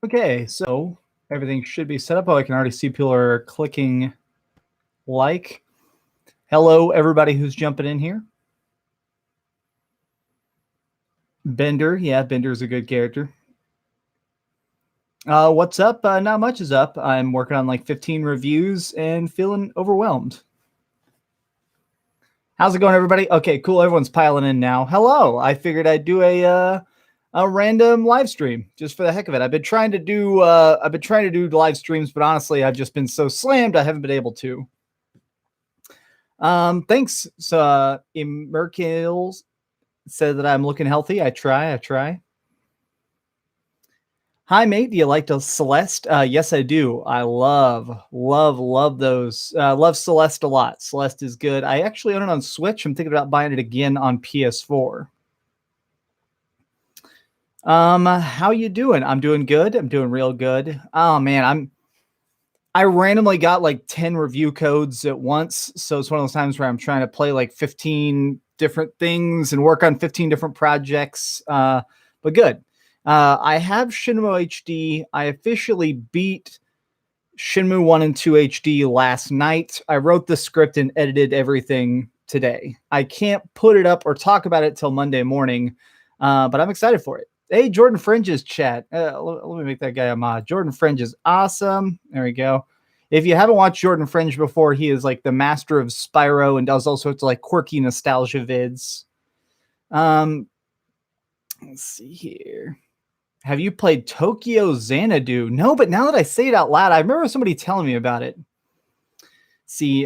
Okay, so everything should be set up. Oh, I can already see people are clicking like. Hello, everybody who's jumping in here. Bender, yeah, Bender's a good character. What's up? Not much is up. I'm working on like 15 reviews and feeling overwhelmed. How's it going, everybody? Okay, cool. Everyone's piling in now. Hello. I figured I'd do a random live stream just for the heck of it. I've been trying to do live streams, but honestly, I've just been so slammed I haven't been able to. Thanks. So, Emerkils said that I'm looking healthy. I try. Hi, mate. Do you like the Celeste? Yes, I do. I love those. Love Celeste a lot. Celeste is good. I actually own it on Switch. I'm thinking about buying it again on PS4. How you doing? I'm doing good. I'm doing real good. Oh man, I randomly got like 10 review codes at once. So it's one of those times where I'm trying to play like 15 different things and work on 15 different projects. But good. I have Shenmue HD. I officially beat Shenmue 1 and 2 HD last night. I wrote the script and edited everything today. I can't put it up or talk about it till Monday morning, but I'm excited for it. Hey, Jordan Fringe's chat. Let me make that guy a mod. Jordan Fringe is awesome. There we go. If you haven't watched Jordan Fringe before, he is like the master of Spyro and does all sorts of like quirky nostalgia vids. Let's see here. Have you played Tokyo Xanadu? No, but now that I say it out loud, I remember somebody telling me about it. See,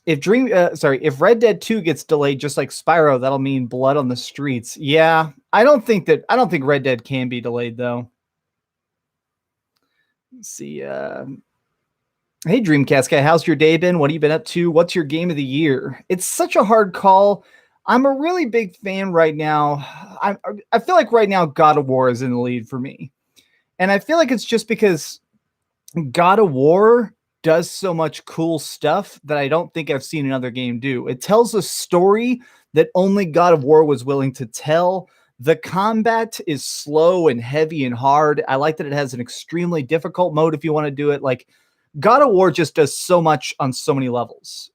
if Red Dead 2 gets delayed just like Spyro, that'll mean blood on the streets. Yeah, I don't think Red Dead can be delayed though. Let's see, hey Dreamcast guy, how's your day been? What have you been up to? What's your game of the year? It's such a hard call. I'm a really big fan right now. I feel like right now God of War is in the lead for me. And I feel like it's just because God of War does so much cool stuff that I don't think I've seen another game do. It tells a story that only God of War was willing to tell. The combat is slow and heavy and hard. I like that it has an extremely difficult mode if you want to do it. Like God of War just does so much on so many levels.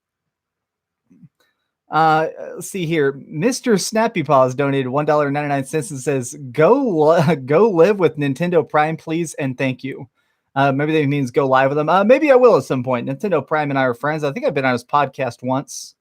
Let's see here. Mr. Snappy Paws donated $1.99 and says, go live with Nintendo Prime, please, and thank you. Maybe that means go live with them. Maybe I will at some point. Nintendo Prime and I are friends. I think I've been on his podcast once.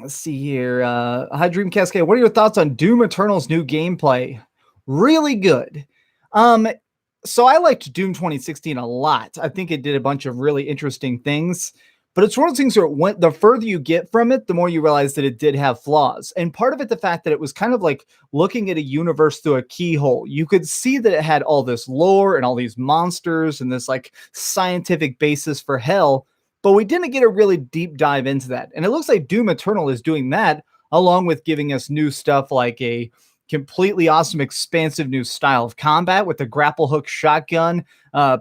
Let's see here. Hi, Dreamcast K. What are your thoughts on Doom Eternal's new gameplay? Really good. So I liked Doom 2016 a lot. I think it did a bunch of really interesting things. But it's one of those things where the further you get from it, the more you realize that it did have flaws. And part of it, the fact that it was kind of like looking at a universe through a keyhole. You could see that it had all this lore and all these monsters and this like scientific basis for hell. But we didn't get a really deep dive into that. And it looks like Doom Eternal is doing that along with giving us new stuff like a completely awesome, expansive new style of combat with the grapple hook shotgun,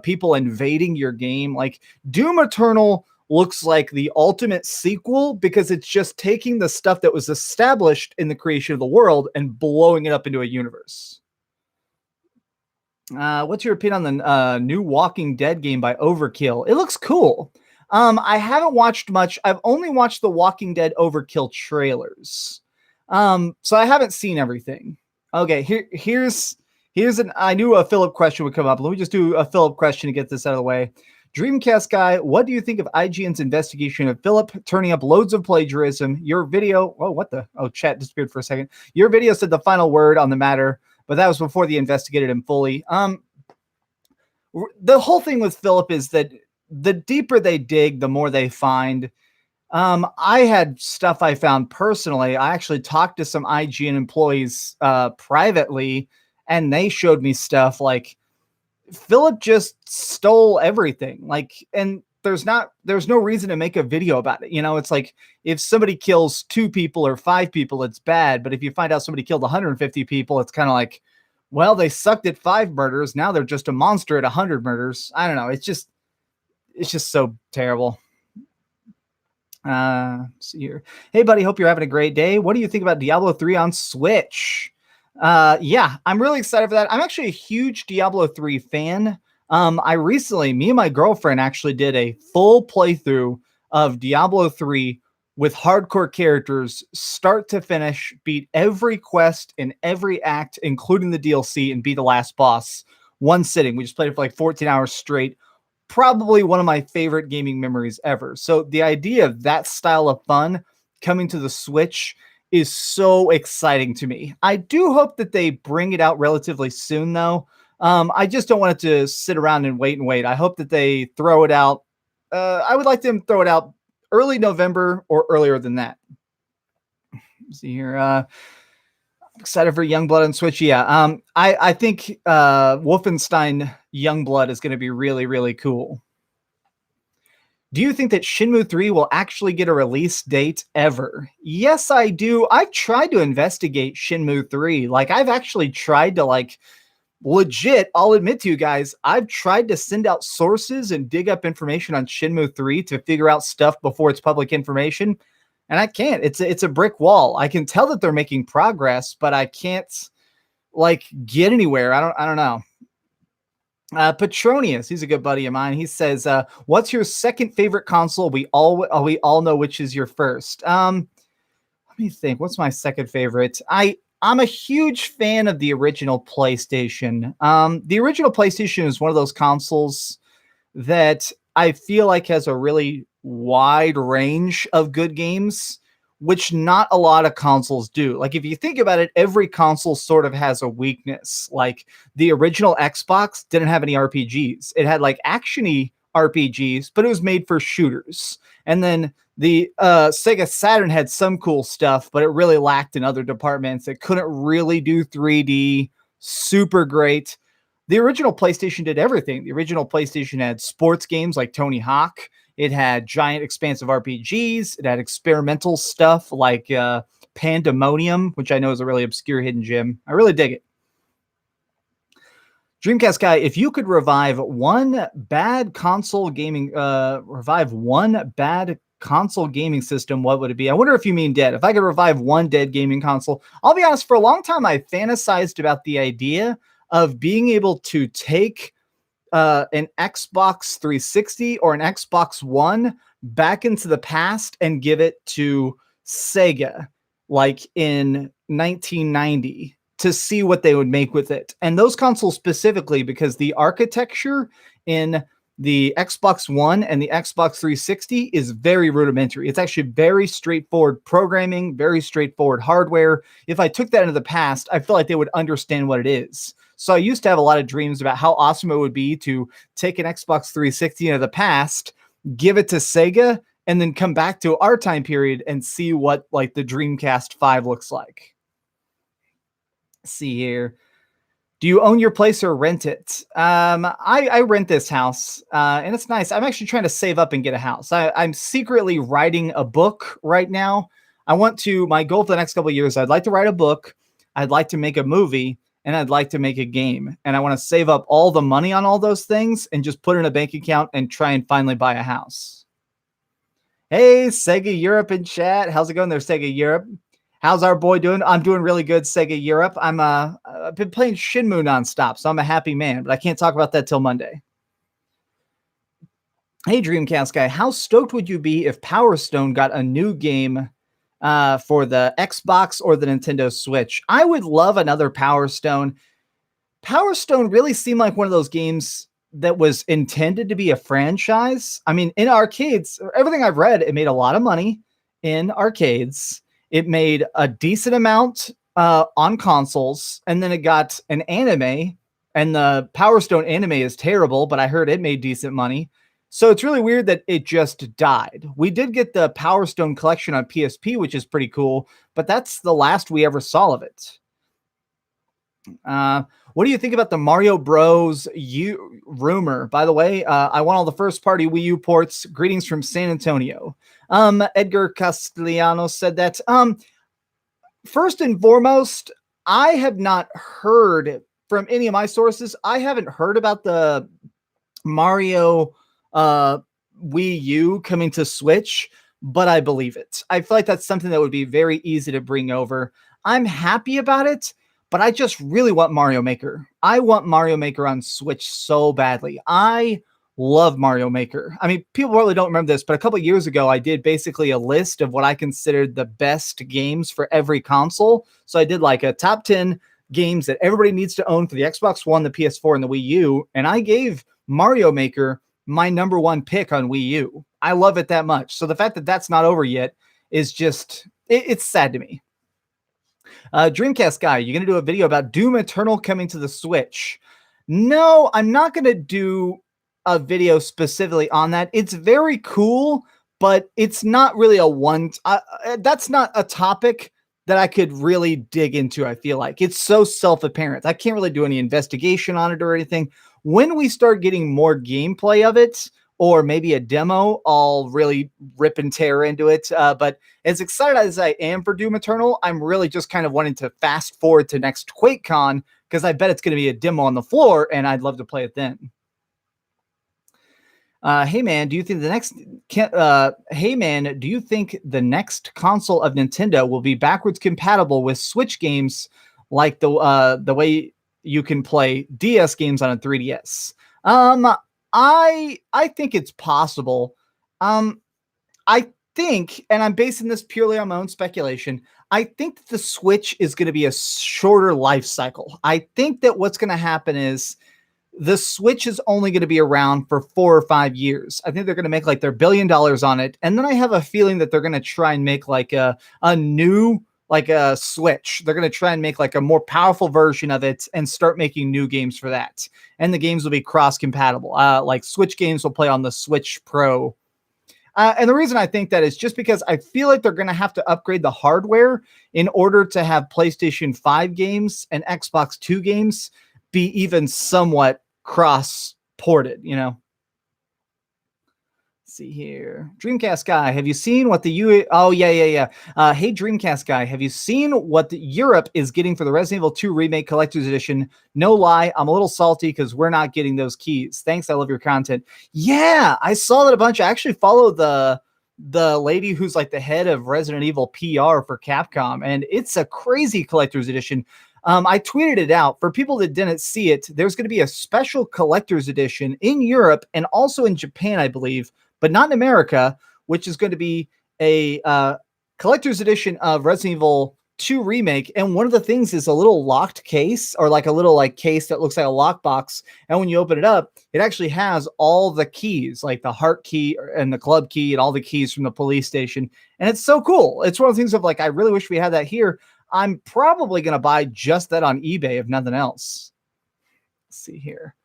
people invading your game. Like Doom Eternal looks like the ultimate sequel because it's just taking the stuff that was established in the creation of the world and blowing it up into a universe. What's your opinion on the new Walking Dead game by Overkill? It looks cool. I haven't watched much. I've only watched the Walking Dead Overkill trailers. So I haven't seen everything. Okay, here's an, I knew a Philip question would come up. Let me just do a Philip question to get this out of the way. Dreamcast guy, what do you think of IGN's investigation of Philip turning up loads of plagiarism? Your video, chat disappeared for a second. Your video said the final word on the matter, but that was before they investigated him fully. The whole thing with Philip is that the deeper they dig, the more they find. I had stuff I found personally. I actually talked to some IGN employees privately, and they showed me stuff like Philip just stole everything. Like, and there's no reason to make a video about it. You know, it's like if somebody kills 2 people or 5 people, it's bad. But if you find out somebody killed 150 people, it's kind of like, well, they sucked at 5 murders. Now they're just a monster at 100 murders. I don't know. It's just so terrible. See here. Hey, buddy, hope you're having a great day. What do you think about Diablo 3 on Switch? Yeah, I'm really excited for that. I'm actually a huge Diablo 3 fan. Me and my girlfriend actually did a full playthrough of Diablo 3 with hardcore characters, start to finish, beat every quest in every act, including the DLC, and beat the last boss one sitting. We just played it for like 14 hours straight. Probably one of my favorite gaming memories ever. So the idea of that style of fun coming to the Switch is so exciting to me. I do hope that they bring it out relatively soon, though. I just don't want it to sit around and wait and wait. I hope that they throw it out. I would like them to throw it out early November or earlier than that. Let's see here. Excited for Youngblood on Switch. Yeah. I think Wolfenstein Youngblood is going to be really, really cool. Do you think that Shenmue 3 will actually get a release date ever? Yes, I do. I've tried to investigate Shenmue 3. Like, I've actually tried to, like, legit, I'll admit to you guys, I've tried to send out sources and dig up information on Shenmue 3 to figure out stuff before it's public information. And I can't. It's a brick wall. I can tell that they're making progress, but I can't, like, get anywhere. I don't know. Petronius, he's a good buddy of mine. He says, "What's your second favorite console? We all know which is your first." Let me think. What's my second favorite? I'm a huge fan of the original PlayStation. The original PlayStation is one of those consoles that I feel like has a really wide range of good games, which not a lot of consoles do. Like, if you think about it, every console sort of has a weakness. Like, the original Xbox didn't have any RPGs. It had like actiony RPGs, but it was made for shooters. And then the Sega Saturn had some cool stuff, but it really lacked in other departments. It couldn't really do 3D super great. The original PlayStation did everything. The original PlayStation had sports games like Tony Hawk. It had giant expansive RPGs. It had experimental stuff like Pandemonium, which I know is a really obscure hidden gem. I really dig it. Dreamcast guy, if you could revive one bad console gaming system, what would it be? I wonder if you mean dead. If I could revive one dead gaming console, I'll be honest, for a long time I fantasized about the idea of being able to take an Xbox 360 or an Xbox One back into the past and give it to Sega, like in 1990, to see what they would make with it. And those consoles specifically, because the architecture in the Xbox One and the Xbox 360 is very rudimentary. It's actually very straightforward programming, very straightforward hardware. If I took that into the past, I feel like they would understand what it is. So I used to have a lot of dreams about how awesome it would be to take an Xbox 360 into the past, give it to Sega, and then come back to our time period and see what like the Dreamcast 5 looks like. Let's see here. Do you own your place or rent it? I rent this house, and it's nice. I'm actually trying to save up and get a house. I'm secretly writing a book right now. My goal for the next couple of years, I'd like to write a book. I'd like to make a movie, and I'd like to make a game. And I want to save up all the money on all those things and just put it in a bank account and try and finally buy a house. Hey, Sega Europe in chat. How's it going there, Sega Europe? How's our boy doing? I'm doing really good, Sega Europe. I've been playing Shenmue nonstop, so I'm a happy man, but I can't talk about that till Monday. Hey, Dreamcast guy, how stoked would you be if Power Stone got a new game for the Xbox or the Nintendo Switch? I would love another Power Stone. Power Stone really seemed like one of those games that was intended to be a franchise. I mean, in arcades, everything I've read, it made a lot of money in arcades. It made a decent amount on consoles, and then it got an anime, and the Power Stone anime is terrible, but I heard it made decent money. So it's really weird that it just died. We did get the Power Stone collection on PSP, which is pretty cool, but that's the last we ever saw of it. What do you think about the Mario Bros. U rumor? By the way, I want all the first party Wii U ports. Greetings from San Antonio. Edgar Castellanos said that. First and foremost, I have not heard from any of my sources. I haven't heard about the Mario Wii U coming to Switch, but I believe it. I feel like that's something that would be very easy to bring over. I'm happy about it, but I just really want Mario Maker. I want Mario Maker on Switch so badly. I love Mario Maker. I mean, people probably don't remember this, but a couple years ago, I did basically a list of what I considered the best games for every console. So I did like a top 10 games that everybody needs to own for the Xbox One, the PS4, and the Wii U. And I gave Mario Maker my number one pick on Wii U. I love it that much. So the fact that that's not over yet is just, it's sad to me. Dreamcast guy, you're going to do a video about Doom Eternal coming to the Switch. No, I'm not going to do a video specifically on that. It's very cool, but it's not really a one. That's not a topic that I could really dig into. I feel like it's so self-apparent. I can't really do any investigation on it or anything. When we start getting more gameplay of it, or maybe a demo, I'll really rip and tear into it. But as excited as I am for Doom Eternal, I'm really just kind of wanting to fast forward to next QuakeCon, because I bet it's going to be a demo on the floor, and I'd love to play it then. Hey man, do you think the next console of Nintendo will be backwards compatible with Switch games, like the way you can play DS games on a 3DS? I think it's possible. I think, and I'm basing this purely on my own speculation, I think that the Switch is going to be a shorter life cycle. I think that what's going to happen is the Switch is only going to be around for 4 or 5 years. I think they're going to make like their $1 billion on it. And then I have a feeling that they're going to try and make like a new, like a Switch. They're going to try and make like a more powerful version of it and start making new games for that. And the games will be cross compatible. Like Switch games will play on the Switch Pro. And the reason I think that is just because I feel like they're going to have to upgrade the hardware in order to have PlayStation 5 games and Xbox 2 games be even somewhat cross-ported, you know? Let's see here. Dreamcast guy, have you seen what the Oh, yeah. Hey, Dreamcast guy, have you seen what Europe is getting for the Resident Evil 2 Remake Collector's Edition? No lie, I'm a little salty because we're not getting those keys. Thanks, I love your content. Yeah, I saw that a bunch. I actually follow the lady who's like the head of Resident Evil PR for Capcom, and it's a crazy collector's edition. I tweeted it out. For people that didn't see it, there's going to be a special collector's edition in Europe and also in Japan, I believe, but not in America, which is going to be a collector's edition of Resident Evil 2 Remake. And one of the things is a little locked case, or like a little like case that looks like a lockbox. And when you open it up, it actually has all the keys, like the heart key and the club key and all the keys from the police station. And it's so cool. It's one of the things of like, I really wish we had that here. I'm probably going to buy just that on eBay, if nothing else. Let's see here.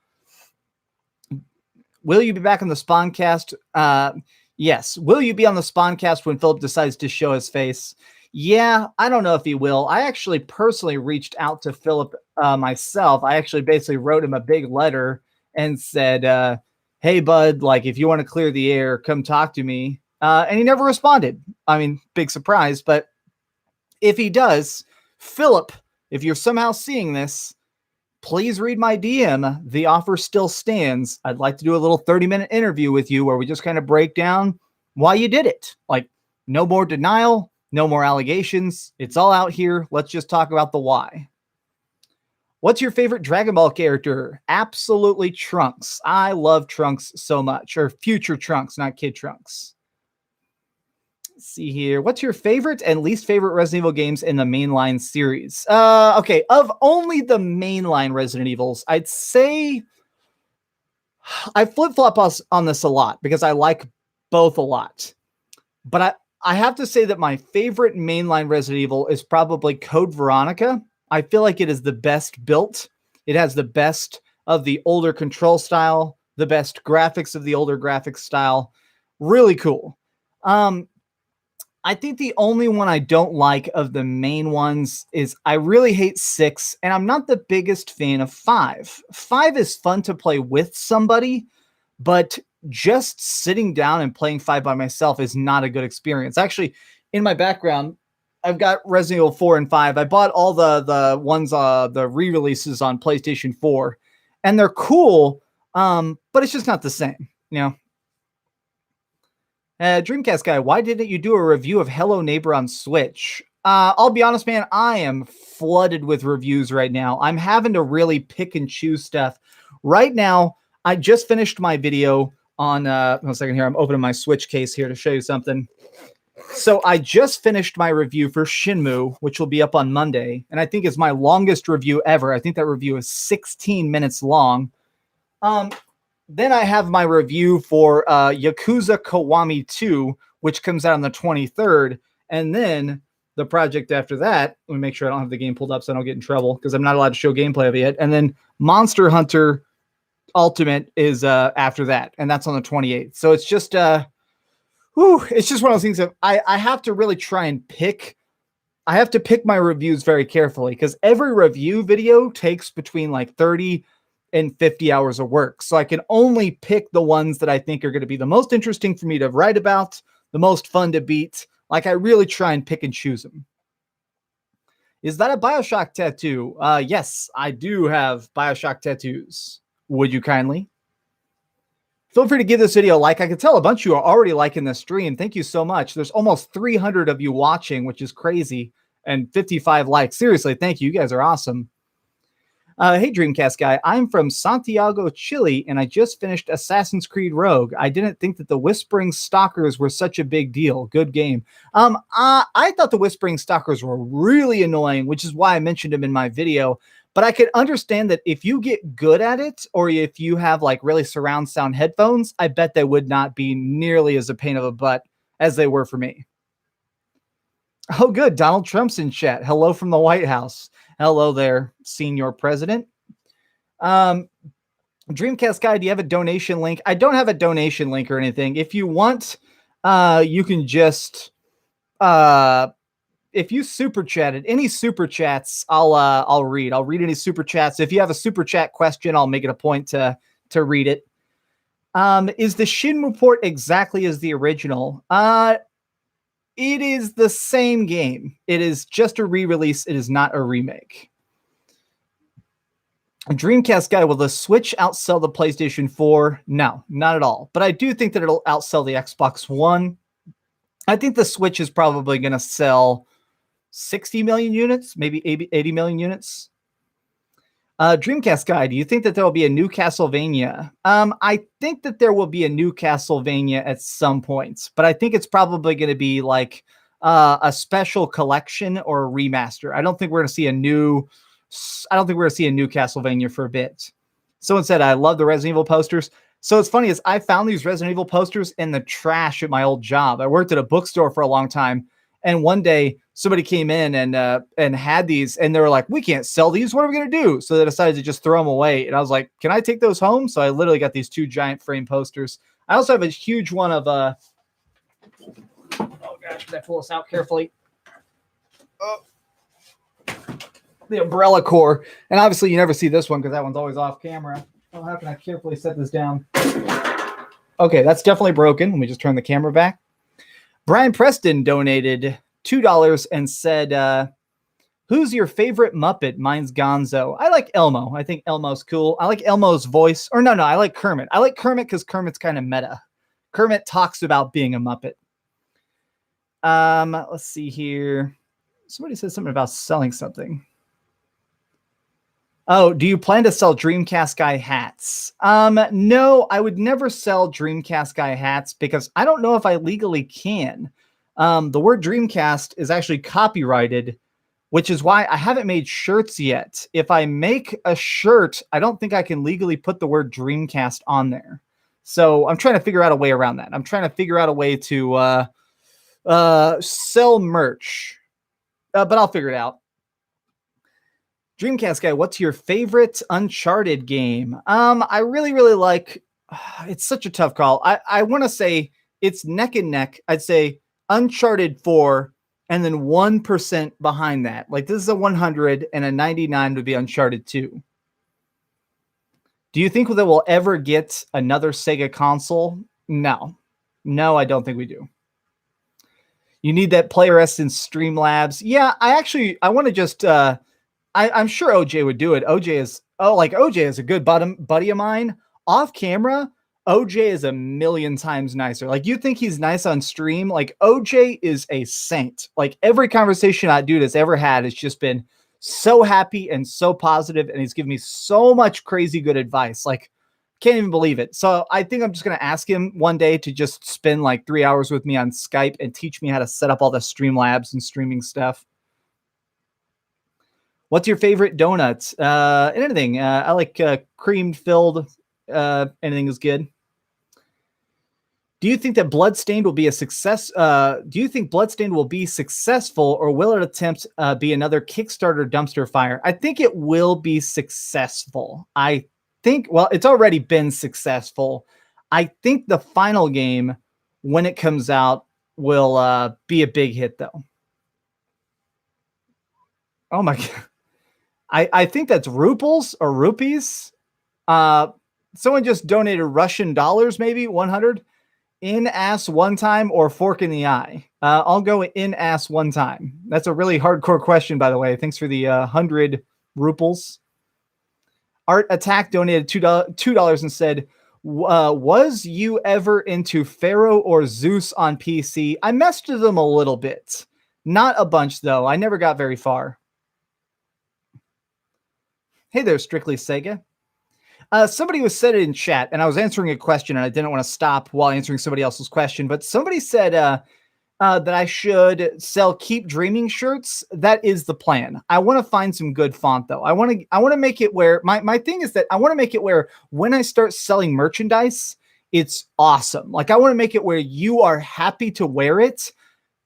Will you be back on the Spawncast? Yes. Will you be on the Spawncast when Philip decides to show his face? Yeah, I don't know if he will. I actually personally reached out to Philip myself. I actually basically wrote him a big letter and said, hey, bud, like if you want to clear the air, come talk to me. And he never responded. I mean, big surprise, but if he does, Philip, if you're somehow seeing this, please read my DM. The offer still stands. I'd like to do a little 30-minute interview with you where we just kind of break down why you did it. Like, no more denial, no more allegations. It's all out here. Let's just talk about the why. What's your favorite Dragon Ball character? Absolutely Trunks. I love Trunks so much. Or future Trunks, not Kid Trunks. See here. What's your favorite and least favorite Resident Evil games in the mainline series? Okay, of only the mainline Resident Evils, I'd say I flip-flop on this a lot because I like both a lot. But I have to say that my favorite mainline Resident Evil is probably Code Veronica. I feel like it is the best built. It has the best of the older control style, the best graphics of the older graphics style. Really cool. I think the only one I don't like of the main ones is I really hate 6, and I'm not the biggest fan of 5. 5 is fun to play with somebody, but just sitting down and playing 5 by myself is not a good experience. Actually, in my background, I've got Resident Evil 4 and 5. I bought all the ones, the re-releases on PlayStation 4, and they're cool, but it's just not the same, you know? Dreamcast guy, why didn't you do a review of Hello Neighbor on Switch? I'll be honest, man, I am flooded with reviews right now. I'm having to really pick and choose stuff. Right now, I just finished my video on, 1 second here. I'm opening my Switch case here to show you something. So I just finished my review for Shenmue, which will be up on Monday. And I think it's my longest review ever. I think that review is 16 minutes long. Then I have my review for Yakuza Kiwami 2, which comes out on the 23rd. And then the project after that, let me make sure I don't have the game pulled up so I don't get in trouble because I'm not allowed to show gameplay of it yet. And then Monster Hunter Ultimate is after that, and that's on the 28th. So it's just it's just one of those things that I have to really try and pick. I have to pick my reviews very carefully because every review video takes between like 30 and 50 hours of work. So I can only pick the ones that I think are going to be the most interesting for me to write about, the most fun to beat. Like I really try and pick and choose them. Is that a BioShock tattoo? Yes, I do have BioShock tattoos. Would you kindly? Feel free to give this video a like. I can tell a bunch of you are already liking this stream. Thank you so much. There's almost 300 of you watching, which is crazy, and 55 likes. Seriously, thank you. You guys are awesome. Hey, Dreamcast guy. I'm from Santiago, Chile, and I just finished Assassin's Creed Rogue. I didn't think that the Whispering Stalkers were such a big deal. Good game. I thought the Whispering Stalkers were really annoying, which is why I mentioned them in my video. But I could understand that if you get good at it, or if you have like really surround sound headphones, I bet they would not be nearly as a pain of a butt as they were for me. Oh, good. Donald Trump's in chat. Hello from the White House. Hello there, Senior President. Dreamcast guy, do you have a donation link? I don't have a donation link or anything. If you want, you can just if you super chatted any super chats, I'll read. I'll read any super chats. If you have a super chat question, I'll make it a point to read it. Is the Shenmue port exactly as the original? It is the same game. It is just a re-release. It is not a remake. Dreamcast guy, will the Switch outsell the PlayStation 4? No, not at all. But I do think that it'll outsell the Xbox One. I think the Switch is probably going to sell 60 million units, maybe 80 million units. Dreamcast guy, do you think that there will be a new Castlevania? I think that there will be a new Castlevania at some points, but I think it's probably going to be like a special collection or a remaster. I don't think we're going to see a new Castlevania for a bit. Someone said, I love the Resident Evil posters. So it's funny is I found these Resident Evil posters in the trash at my old job. I worked at a bookstore for a long time. And one day somebody came in and had these, and they were like, we can't sell these. What are we going to do? So they decided to just throw them away. And I was like, can I take those home? So I literally got these 2 giant frame posters. I also have a huge one of, oh gosh, did I pull this out carefully? Oh, the Umbrella Corps. And obviously you never see this one because that one's always off camera. Oh, how can I carefully set this down? Okay, that's definitely broken. Let me just turn the camera back. Brian Preston donated $2 and said, who's your favorite Muppet? Mine's Gonzo. I like Elmo. I think Elmo's cool. I like Elmo's voice. Or no, I like Kermit. I like Kermit because Kermit's kind of meta. Kermit talks about being a Muppet. Let's see here. Somebody said something about selling something. Oh, do you plan to sell Dreamcast Guy hats? No, I would never sell Dreamcast Guy hats because I don't know if I legally can. The word Dreamcast is actually copyrighted, which is why I haven't made shirts yet. If I make a shirt, I don't think I can legally put the word Dreamcast on there. So I'm trying to figure out a way around that. I'm trying to figure out a way to sell merch, but I'll figure it out. Dreamcast guy, what's your favorite Uncharted game? I really like, it's such a tough call. I want to say it's neck and neck. I'd say Uncharted 4 and then 1% behind that. Like this is a 100 and a 99 would be Uncharted 2. Do you think that we'll ever get another Sega console? No, I don't think we do. You need that PlayerS and Streamlabs. Yeah, I want to just, I'm sure OJ would do it. OJ is a good buddy of mine. Off camera, OJ is a million times nicer. Like, you think he's nice on stream? Like, OJ is a saint. Like, every conversation that dude has ever had has just been so happy and so positive, and he's given me so much crazy good advice. Like, can't even believe it. So I think I'm just going to ask him one day to just spend like 3 hours with me on Skype and teach me how to set up all the Streamlabs and streaming stuff. What's your favorite donuts? Anything. I like cream filled. Anything is good. Do you think that Bloodstained will be a success? Do you think Bloodstained will be successful, or will it attempt be another Kickstarter dumpster fire? I think it will be successful. I think, well, it's already been successful. I think the final game, when it comes out, will be a big hit, though. Oh my God. I think that's ruples or rupees. Someone just donated Russian dollars, maybe 100. In ass one time or fork in the eye? I'll go in ass one time. That's a really hardcore question, by the way. Thanks for the 100 ruples. Art Attack donated $2 and said, was you ever into Pharaoh or Zeus on PC? I messed with them a little bit. Not a bunch, though. I never got very far. Hey there, Strictly Sega. Somebody was said it in chat, and I was answering a question, and I didn't want to stop while answering somebody else's question. But somebody said that I should sell Keep Dreaming shirts. That is the plan. I want to find some good font, though. I want to make it where my thing is that I want to make it where when I start selling merchandise, it's awesome. Like, I want to make it where you are happy to wear it,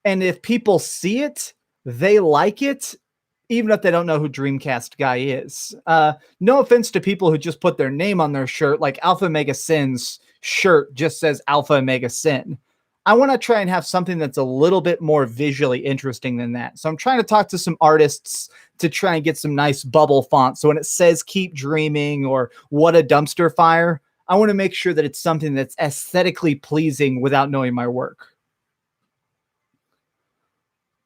and if people see it, they like it, even if they don't know who Dreamcast Guy is. No offense to people who just put their name on their shirt, like Alpha Mega Sin's shirt just says Alpha Mega Sin. I want to try and have something that's a little bit more visually interesting than that. So I'm trying to talk to some artists to try and get some nice bubble fonts. So when it says Keep Dreaming or What a Dumpster Fire, I want to make sure that it's something that's aesthetically pleasing without knowing my work.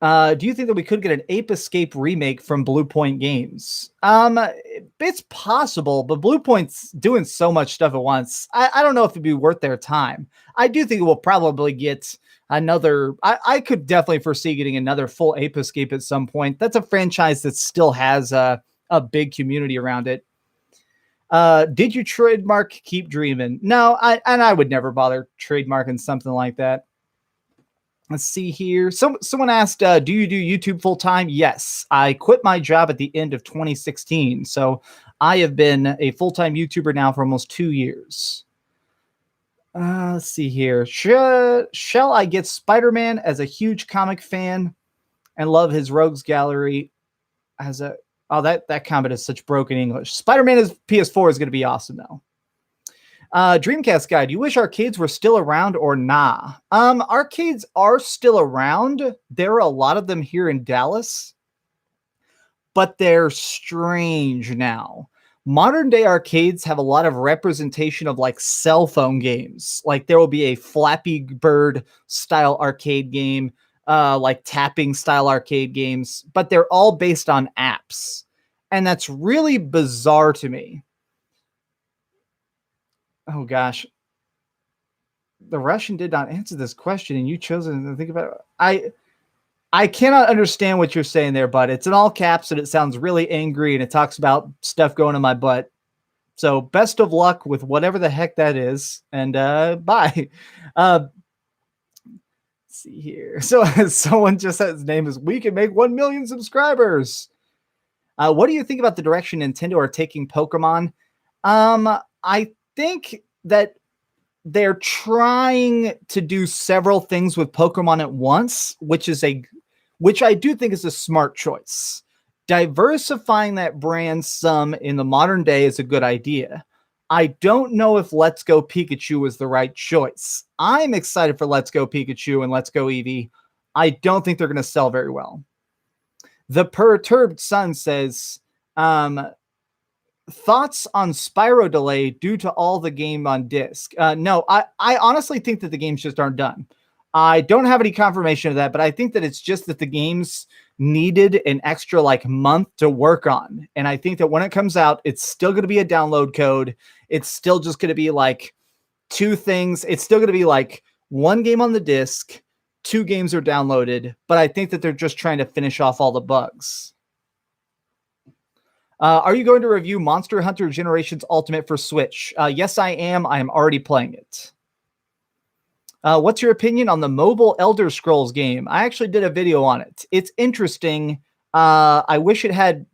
Do you think that we could get an Ape Escape remake from Blue Point Games? It's possible, but Blue Point's doing so much stuff at once. I don't know if it'd be worth their time. I do think we'll probably get another. I could definitely foresee getting another full Ape Escape at some point. That's a franchise that still has a big community around it. Did you trademark Keep Dreaming? No, I would never bother trademarking something like that. Let's see here. Someone asked, do you do YouTube full time? Yes. I quit my job at the end of 2016. So I have been a full-time YouTuber now for almost 2 years. Let's see here. Shall I get Spider-Man as a huge comic fan and love his Rogues Gallery as a... Oh, that comment is such broken English. Spider-Man is PS4 is going to be awesome, though. Dreamcast Guy, do you wish arcades were still around or nah? Arcades are still around. There are a lot of them here in Dallas, but they're strange now. Modern day arcades have a lot of representation of like cell phone games. Like there will be a Flappy Bird style arcade game, like tapping style arcade games, but they're all based on apps. And that's really bizarre to me. Oh gosh, the Russian did not answer this question, and you chose to think about it. I cannot understand what you're saying there, but it's in all caps, and it sounds really angry, and it talks about stuff going in my butt. So best of luck with whatever the heck that is, and bye. Let's see here. So someone just said his name is We Can Make 1 million subscribers. What do you think about the direction Nintendo are taking Pokemon? I think that they're trying to do several things with Pokemon at once, which I do think is a smart choice. Diversifying that brand some in the modern day is a good idea. I don't know if Let's Go Pikachu is the right choice. I'm excited for Let's Go Pikachu and Let's Go Eevee. I don't think they're going to sell very well. The Perturbed Sun says, thoughts on Spyro delay due to all the game on disc? No, I honestly think that the games just aren't done. I don't have any confirmation of that, but I think that it's just that the games needed an extra like month to work on. And I think that when it comes out, it's still going to be a download code. It's still just going to be like two things. It's still going to be like one game on the disc, two games are downloaded, but I think that they're just trying to finish off all the bugs. Are you going to review Monster Hunter Generations Ultimate for Switch? Yes, I am. I am already playing it. What's your opinion on the mobile Elder Scrolls game? I actually did a video on it. It's interesting. I wish it had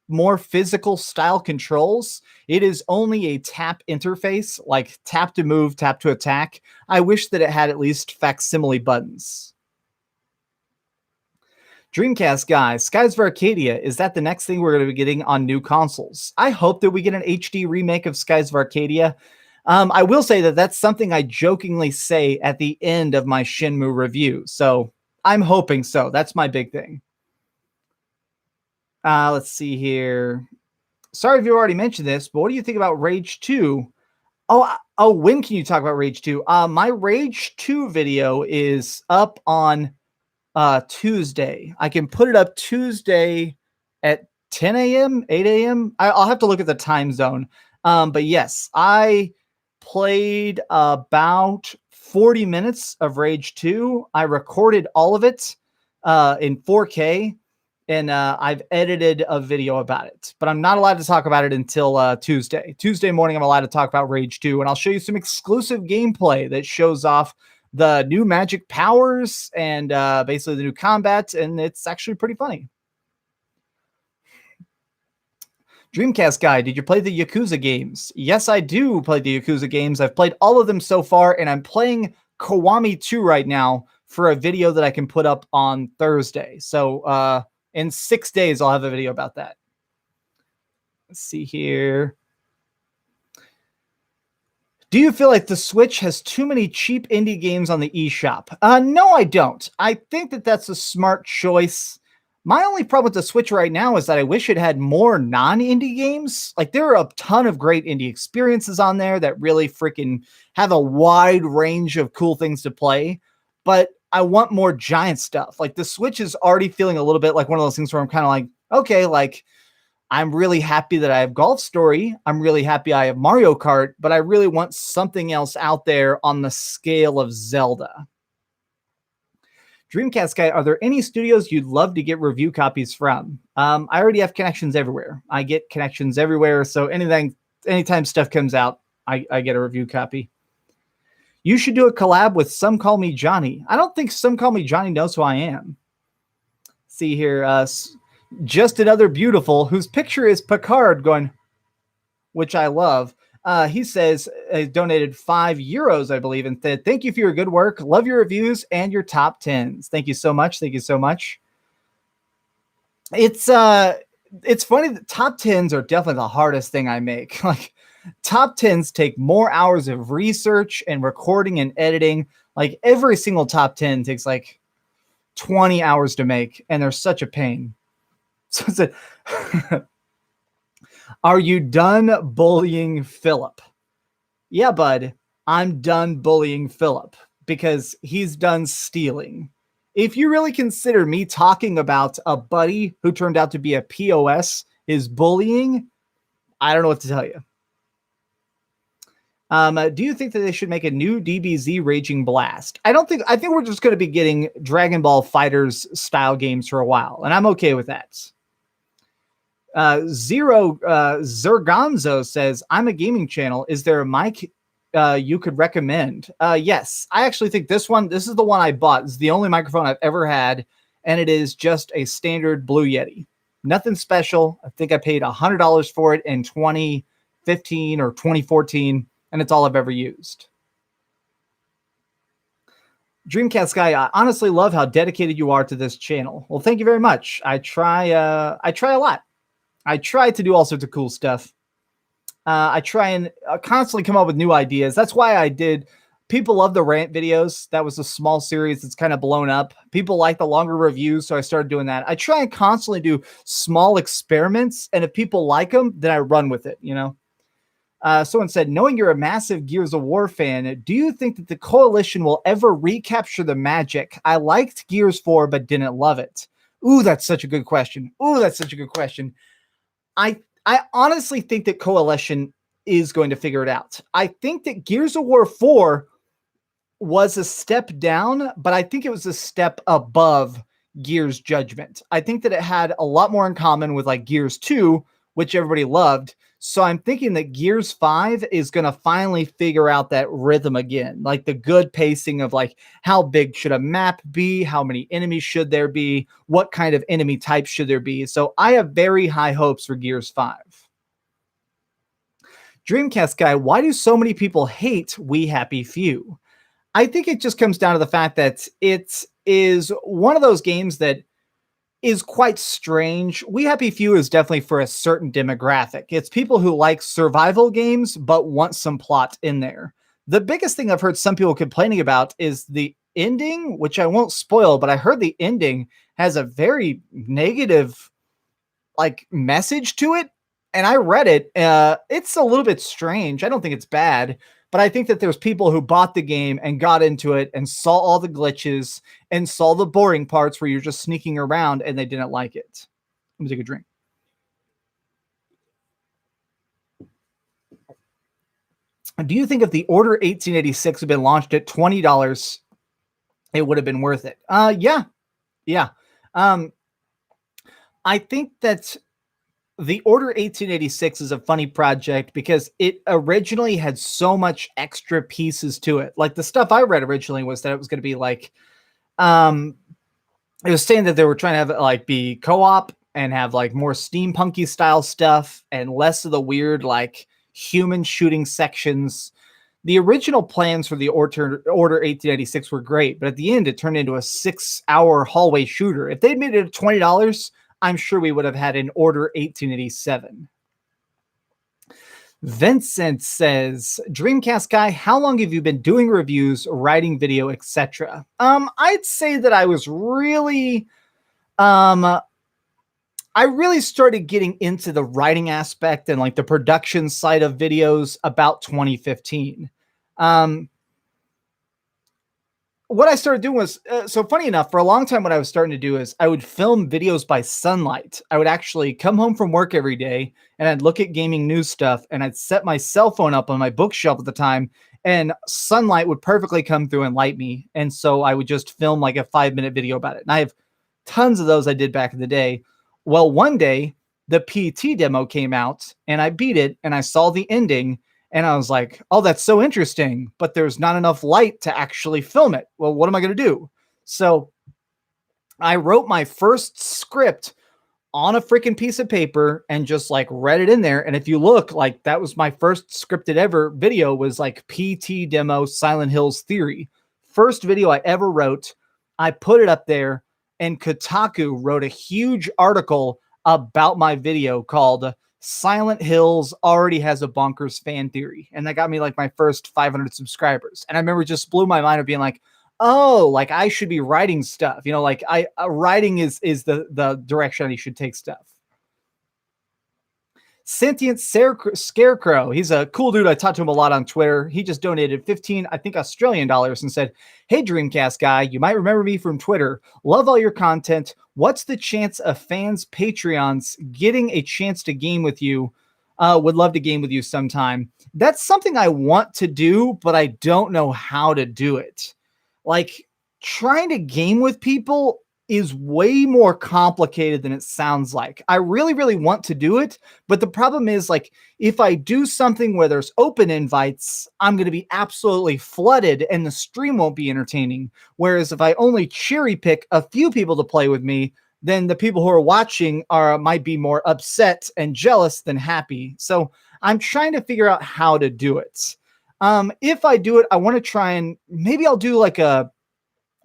more physical style controls. It is only a tap interface, like tap to move, tap to attack. I wish that it had at least facsimile buttons. Dreamcast guy, Skies of Arcadia, is that the next thing we're going to be getting on new consoles? I hope that we get an HD remake of Skies of Arcadia. I will say that that's something I jokingly say at the end of my Shenmue review, so I'm hoping so. That's my big thing. Let's see here. Sorry if you already mentioned this, but what do you think about Rage 2? Oh, when can you talk about Rage 2? My Rage 2 video is up on Tuesday. I can put it up Tuesday at 10 a.m., 8 a.m. I'll have to look at the time zone. But yes, I played about 40 minutes of Rage 2. I recorded all of it in 4K, and I've edited a video about it. But I'm not allowed to talk about it until Tuesday. Tuesday morning, I'm allowed to talk about Rage 2, and I'll show you some exclusive gameplay that shows off the new magic powers and basically the new combat, and it's actually pretty funny. Dreamcast guy, did you play the Yakuza games? Yes, I do play the Yakuza games. I've played all of them so far, and I'm playing Kiwami 2 right now for a video that I can put up on Thursday. So in 6 days, I'll have a video about that. Let's see here. Do you feel like the Switch has too many cheap indie games on the eShop? No, I don't. I think that that's a smart choice. My only problem with the Switch right now is that I wish it had more non-indie games. Like, there are a ton of great indie experiences on there that really freaking have a wide range of cool things to play. But I want more giant stuff. Like, the Switch is already feeling a little bit like one of those things where I'm kind of like, okay, like, I'm really happy that I have Golf Story. I'm really happy I have Mario Kart, but I really want something else out there on the scale of Zelda. Dreamcast guy, are there any studios you'd love to get review copies from? I already have connections everywhere. I get connections everywhere, so anytime stuff comes out, I get a review copy. You should do a collab with Some Call Me Johnny. I don't think Some Call Me Johnny knows who I am. See here, Just Another Beautiful, whose picture is Picard going, which I love. He says donated €5, I believe, and said, thank you for your good work. Love your reviews and your top 10s. Thank you so much. Thank you so much. It's funny that top 10s are definitely the hardest thing I make. Like, top 10s take more hours of research and recording and editing. Like, every single top 10 takes like 20 hours to make, and they're such a pain. So it's are you done bullying Philip? Yeah, bud, I'm done bullying Philip because he's done stealing. If you really consider me talking about a buddy who turned out to be a POS is bullying, I don't know what to tell you. Do you think that they should make a new DBZ Raging Blast? I think we're just going to be getting Dragon Ball FighterZ style games for a while, and I'm okay with that. Zero Zergonzo says, I'm a gaming channel. Is there a mic you could recommend? Yes, I actually think this is the one I bought. It's the only microphone I've ever had, and it is just a standard Blue Yeti. Nothing special. I think I paid $100 for it in 2015 or 2014, and it's all I've ever used. Dreamcast guy, I honestly love how dedicated you are to this channel. Well, thank you very much. I try a lot. I try to do all sorts of cool stuff. I try and constantly come up with new ideas. That's why I did. People love the rant videos. That was a small series that's kind of blown up. People like the longer reviews, so I started doing that. I try and constantly do small experiments, and if people like them, then I run with it, you know? Someone said, knowing you're a massive Gears of War fan, do you think that the Coalition will ever recapture the magic? I liked Gears 4, but didn't love it. Ooh, that's such a good question. I honestly think that Coalition is going to figure it out. I think that Gears of War 4 was a step down, but I think it was a step above Gears Judgment. I think that it had a lot more in common with like Gears 2, which everybody loved. So I'm thinking that Gears 5 is going to finally figure out that rhythm again, like the good pacing of like how big should a map be? How many enemies should there be? What kind of enemy type should there be? So I have very high hopes for Gears 5. Dreamcast guy, why do so many people hate We Happy Few? I think it just comes down to the fact that it is one of those games that is quite strange. We Happy Few is definitely for a certain demographic. It's people who like survival games but want some plot in there. The biggest thing I've heard some people complaining about is the ending, which I won't spoil, but I heard the ending has a very negative like message to it. And I read it. It's a little bit strange. I don't think it's bad, but I think that there's people who bought the game and got into it and saw all the glitches and saw the boring parts where you're just sneaking around and they didn't like it. Let me take a drink. Do you think if the Order 1886 had been launched at $20, it would have been worth it? Yeah. I think that the Order 1886 is a funny project because it originally had so much extra pieces to it. Like the stuff I read originally was that it was going to be like, it was saying that they were trying to have it like be co-op and have like more steampunky style stuff and less of the weird like human shooting sections. The original plans for the Order 1886 were great, but at the end it turned into a 6-hour hallway shooter. If they'd made it at $20, I'm sure we would have had an Order 1887. Vincent says, Dreamcast guy, how long have you been doing reviews, writing video, etc.? I'd say that I was really, I really started getting into the writing aspect and like the production side of videos about 2015. What I started doing was, so funny enough, for a long time, what I was starting to do is I would film videos by sunlight. I would actually come home from work every day and I'd look at gaming news stuff and I'd set my cell phone up on my bookshelf at the time and sunlight would perfectly come through and light me. And so I would just film like a 5-minute video about it. And I have tons of those I did back in the day. Well, one day the PT demo came out and I beat it and I saw the ending. And I was like, oh, that's so interesting, but there's not enough light to actually film it. Well, what am I going to do? So I wrote my first script on a freaking piece of paper and just like read it in there. And if you look, like that was my first scripted ever video was like PT demo Silent Hills Theory. First video I ever wrote. I put it up there and Kotaku wrote a huge article about my video called Silent Hills already has a bonkers fan theory. And that got me like my first 500 subscribers. And I remember just blew my mind of being like, oh, like I should be writing stuff, you know, like writing is the direction I should take stuff. Sentient Scarecrow. He's a cool dude. I talked to him a lot on Twitter. He just donated 15, I think, Australian dollars and said, hey, Dreamcast guy, you might remember me from Twitter. Love all your content. What's the chance of fans' Patreons getting a chance to game with you? Would love to game with you sometime. That's something I want to do, but I don't know how to do it. Like, trying to game with people is way more complicated than it sounds like. I really, really want to do it, but the problem is, like, if I do something where there's open invites, I'm going to be absolutely flooded and the stream won't be entertaining. Whereas if I only cherry pick a few people to play with me, then the people who are watching might be more upset and jealous than happy. So I'm trying to figure out how to do it. If I do it, I want to try and maybe I'll do like a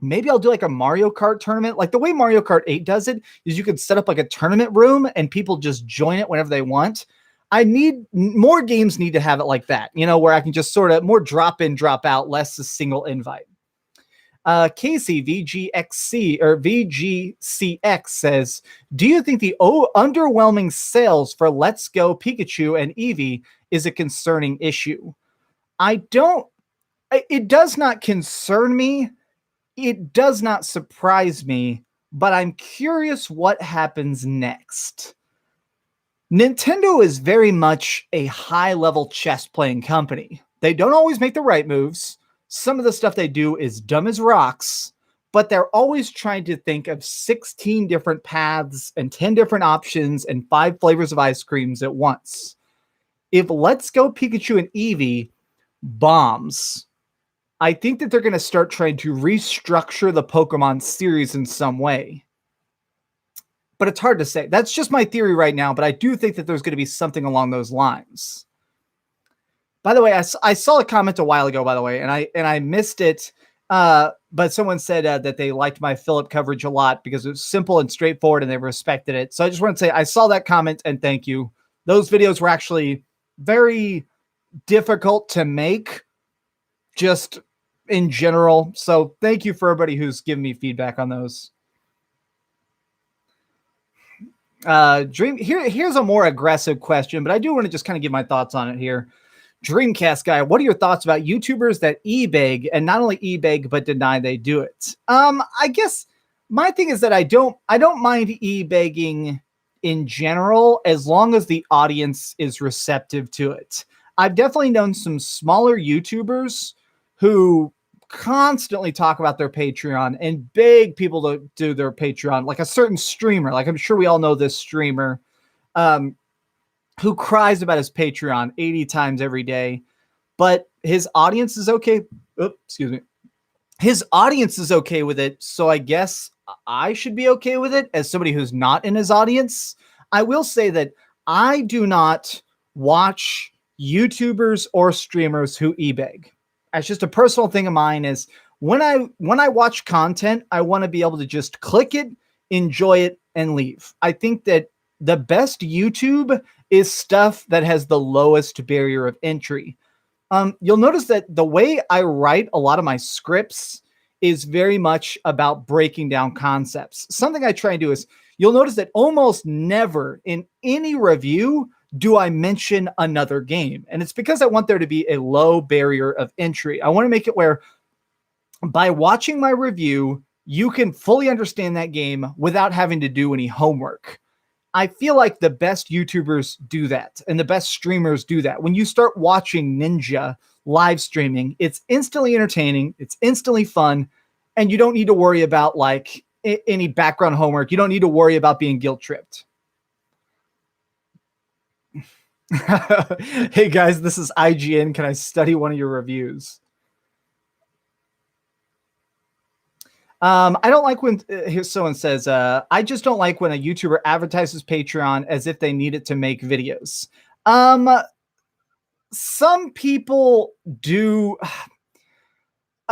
Mario Kart tournament. Like the way Mario Kart 8 does it is you could set up like a tournament room and people just join it whenever they want. I need more games need to have it like that, you know, where I can just sort of more drop in, drop out, less a single invite. Casey VGXC or VGCX says, do you think the underwhelming sales for Let's Go Pikachu and Eevee is a concerning issue? It does not concern me. It does not surprise me, but I'm curious what happens next. Nintendo is very much a high-level chess-playing company. They don't always make the right moves. Some of the stuff they do is dumb as rocks, but they're always trying to think of 16 different paths and 10 different options and 5 flavors of ice creams at once. If Let's Go Pikachu and Eevee bombs, I think that they're going to start trying to restructure the Pokemon series in some way. But it's hard to say. That's just my theory right now, but I do think that there's going to be something along those lines. By the way, I saw a comment a while ago, by the way, and I missed it. But someone said that they liked my Philip coverage a lot because it was simple and straightforward and they respected it. So I just want to say I saw that comment and thank you. Those videos were actually very difficult to make just in general. So thank you for everybody who's given me feedback on those. Here's a more aggressive question, but I do want to just kind of give my thoughts on it here. Dreamcast guy, what are your thoughts about YouTubers that e-beg and not only e-beg but deny they do it? I guess my thing is that I don't mind e-begging in general as long as the audience is receptive to it. I've definitely known some smaller YouTubers who constantly talk about their Patreon and beg people to do their Patreon, like a certain streamer. Like I'm sure we all know this streamer who cries about his Patreon 80 times every day, but his audience is okay. Oops, excuse me. His audience is okay with it. So I guess I should be okay with it as somebody who's not in his audience. I will say that I do not watch YouTubers or streamers who e-beg. It's just a personal thing of mine is when I watch content, I want to be able to just click it, enjoy it, and leave. I think that the best YouTube is stuff that has the lowest barrier of entry. You'll notice that the way I write a lot of my scripts is very much about breaking down concepts. Something I try and do is you'll notice that almost never in any review do I mention another game? And it's because I want there to be a low barrier of entry. I want to make it where by watching my review, you can fully understand that game without having to do any homework. I feel like the best YouTubers do that and the best streamers do that. When you start watching Ninja live streaming, it's instantly entertaining, it's instantly fun, and you don't need to worry about like any background homework. You don't need to worry about being guilt tripped. Hey guys, this is IGN. Can I study one of your reviews? I don't like when someone says, I just don't like when a YouTuber advertises Patreon as if they need it to make videos. Some people do.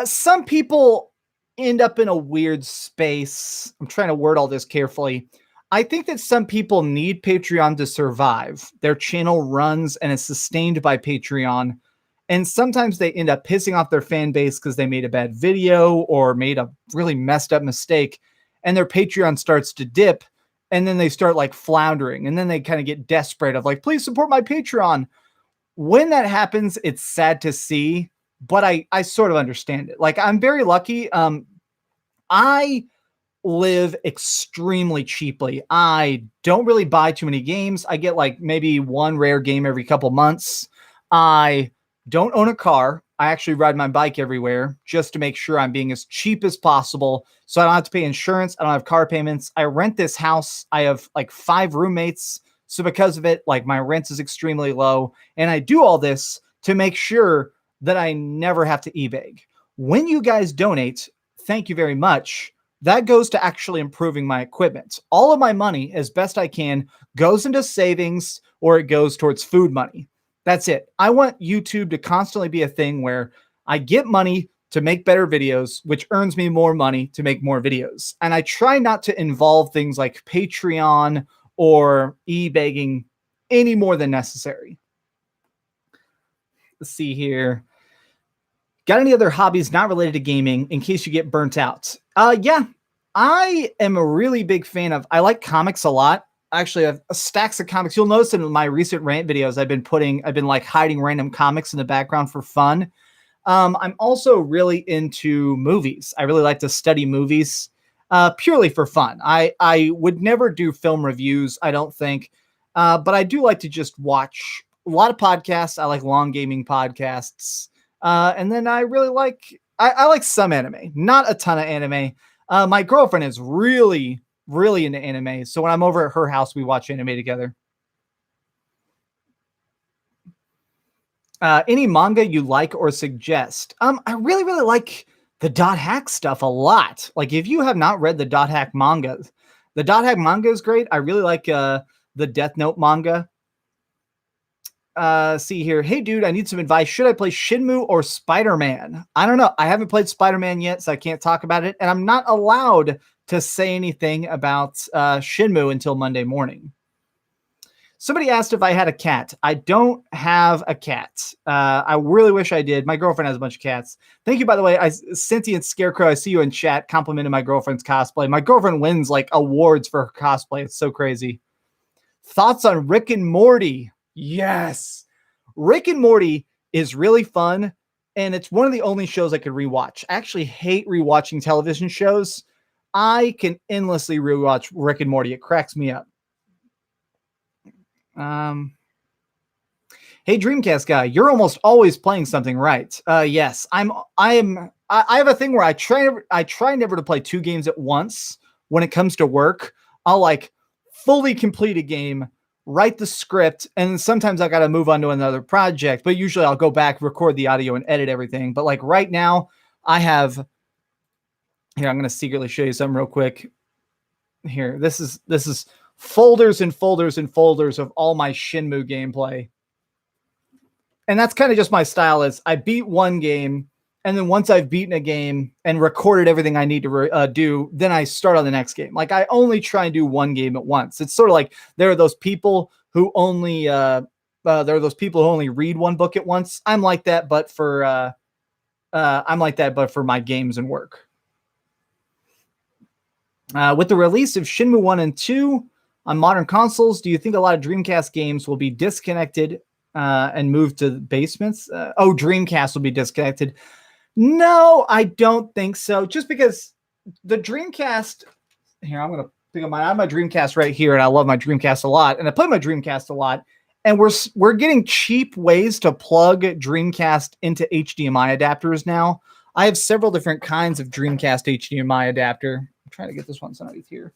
Some people end up in a weird space. I'm trying to word all this carefully. I think that some people need Patreon to survive. Their channel runs and is sustained by Patreon. And sometimes they end up pissing off their fan base because they made a bad video or made a really messed up mistake. And their Patreon starts to dip. And then they start like floundering. And then they kind of get desperate of like, please support my Patreon. When that happens, it's sad to see. But I sort of understand it. Like I'm very lucky. I live extremely cheaply. I don't really buy too many games. I get like maybe one rare game every couple months. I don't own a car. I actually ride my bike everywhere just to make sure I'm being as cheap as possible. So I don't have to pay insurance. I don't have car payments. I rent this house. I have like 5 roommates. So because of it, like my rent is extremely low. And I do all this to make sure that I never have to e-beg. When you guys donate, thank you very much. That goes to actually improving my equipment. All of my money, as best I can, goes into savings or it goes towards food money. That's it. I want YouTube to constantly be a thing where I get money to make better videos, which earns me more money to make more videos. And I try not to involve things like Patreon or e-begging any more than necessary. Let's see here. Got any other hobbies not related to gaming in case you get burnt out? Yeah, I am a really big fan of, I like comics a lot. Actually, I have stacks of comics. You'll notice in my recent rant videos, I've been like hiding random comics in the background for fun. I'm also really into movies. I really like to study movies purely for fun. I would never do film reviews, I don't think. But I do like to just watch a lot of podcasts. I like long gaming podcasts. And then I really like, I like some anime, not a ton of anime. My girlfriend is really, really into anime. So when I'm over at her house, we watch anime together. Any manga you like or suggest? I really, really like the Dot Hack stuff a lot. Like if you have not read the Dot Hack manga, the Dot Hack manga is great. I really like the Death Note manga. See here. Hey, dude, I need some advice. Should I play Shenmue or Spider-Man? I don't know. I haven't played Spider-Man yet, so I can't talk about it. And I'm not allowed to say anything about Shenmue until Monday morning. Somebody asked if I had a cat. I don't have a cat. I really wish I did. My girlfriend has a bunch of cats. Thank you, by the way. Sentient Scarecrow, I see you in chat complimenting my girlfriend's cosplay. My girlfriend wins like awards for her cosplay. It's so crazy. Thoughts on Rick and Morty? Yes. Rick and Morty is really fun, and it's one of the only shows I could rewatch. I actually hate rewatching television shows. I can endlessly rewatch Rick and Morty. It cracks me up. Hey, Dreamcast guy, you're almost always playing something, right? Yes, I have a thing where I try never to play two games at once. When it comes to work, I'll like fully complete a game, write the script, and sometimes I got to move on to another project, but usually I'll go back, record the audio, and edit everything. But like right now, I have here, I'm going to secretly show you something real quick. Here, this is folders and folders and folders of all my Shenmue gameplay. And that's kind of just my style. Is I beat one game, and then once I've beaten a game and recorded everything I need to do, then I start on the next game. Like I only try and do one game at once. It's sort of like there are those people who only read one book at once. I'm like that, but for my games and work. With the release of Shenmue 1 and 2 on modern consoles, do you think a lot of Dreamcast games will be disconnected and moved to basements? Dreamcast will be disconnected. No, I don't think so. Just because the Dreamcast, here, I'm going to pick up I have my Dreamcast right here, and I love my Dreamcast a lot, and I play my Dreamcast a lot, and we're getting cheap ways to plug Dreamcast into HDMI adapters now. I have several different kinds of Dreamcast HDMI adapter. I'm trying to get this one underneath here.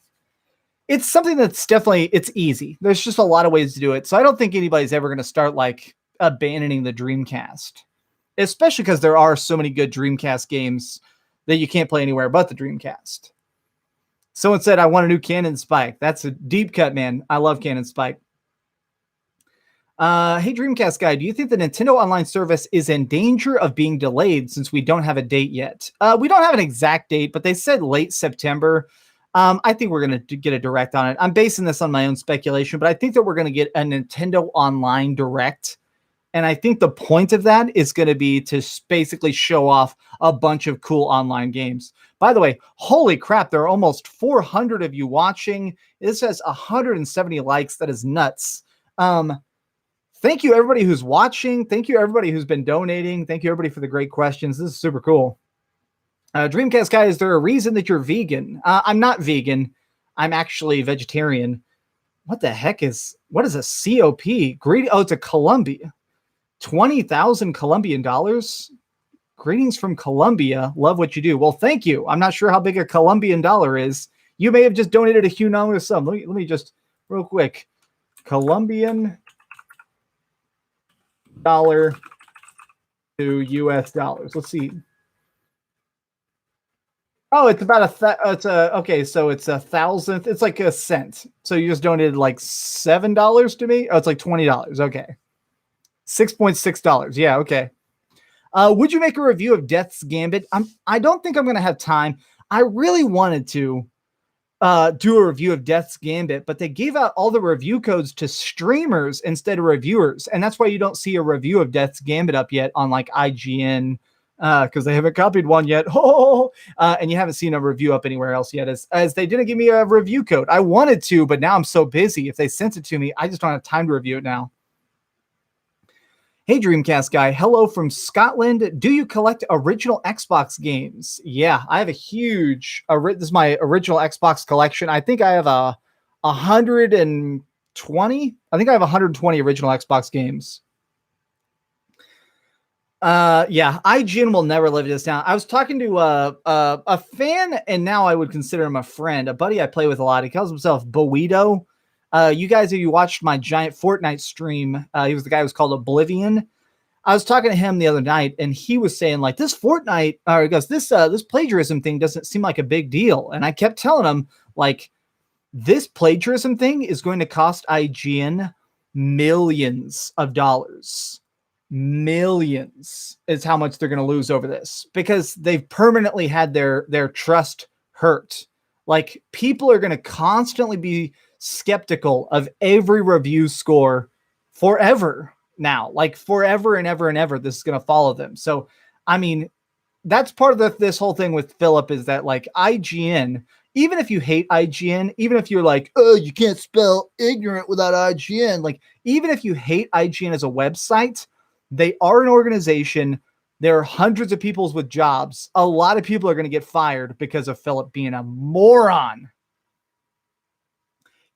It's something that's it's easy. There's just a lot of ways to do it. So I don't think anybody's ever going to start like abandoning the Dreamcast, especially because there are so many good Dreamcast games that you can't play anywhere but the Dreamcast. Someone said, I want a new Cannon Spike. That's a deep cut, man. I love Cannon Spike. Hey, Dreamcast guy, do you think the Nintendo Online service is in danger of being delayed since we don't have a date yet? We don't have an exact date, but they said late September. I think we're going to get a direct on it. I'm basing this on my own speculation, but I think that we're going to get a Nintendo Online Direct. And I think the point of that is going to be to basically show off a bunch of cool online games. By the way, holy crap, there are almost 400 of you watching. This has 170 likes. That is nuts. Thank you, everybody who's watching. Thank you, everybody who's been donating. Thank you, everybody, for the great questions. This is super cool. Dreamcast guy, is there a reason that you're vegan? I'm not vegan. I'm actually vegetarian. What the heck what is a COP? It's a Colombia. 20,000 Colombian dollars. Greetings from Colombia. Love what you do. Well, thank you. I'm not sure how big a Colombian dollar is. You may have just donated a humongous sum. Let me just real quick. Colombian dollar to US dollars. Let's see. Oh, it's about so it's a thousandth. It's like a cent. So you just donated like $7 to me. Oh, it's like $20. Okay. $6.6. Yeah. Okay. Would you make a review of Death's Gambit? I don't think I'm going to have time. I really wanted to do a review of Death's Gambit, but they gave out all the review codes to streamers instead of reviewers. And that's why you don't see a review of Death's Gambit up yet on like IGN, because they haven't copied one yet. And you haven't seen a review up anywhere else yet, as they didn't give me a review code. I wanted to, but now I'm so busy. If they sent it to me, I just don't have time to review it now. Hey, Dreamcast guy. Hello from Scotland. Do you collect original Xbox games? Yeah, I have a huge, this is my original Xbox collection. I think I have 100 and 20. I think I have 120 original Xbox games. Yeah, IGN will never live this down. I was talking to a fan, and now I would consider him a friend, a buddy I play with a lot. He calls himself Bowedo. You guys, if you watched my giant Fortnite stream, he was the guy who was called Oblivion. I was talking to him the other night, and he was saying like this Fortnite, or he goes, this plagiarism thing doesn't seem like a big deal. And I kept telling him like this plagiarism thing is going to cost IGN millions of dollars. Millions is how much they're going to lose over this because they've permanently had their trust hurt. Like people are going to constantly be skeptical of every review score forever now, like forever and ever and ever. This is going to follow them. So, I mean, that's part of this whole thing with Philip is that like IGN, even if you hate IGN, even if you're like, oh, you can't spell ignorant without IGN, like even if you hate IGN as a website, they are an organization. There are hundreds of people with jobs. A lot of people are going to get fired because of Philip being a moron.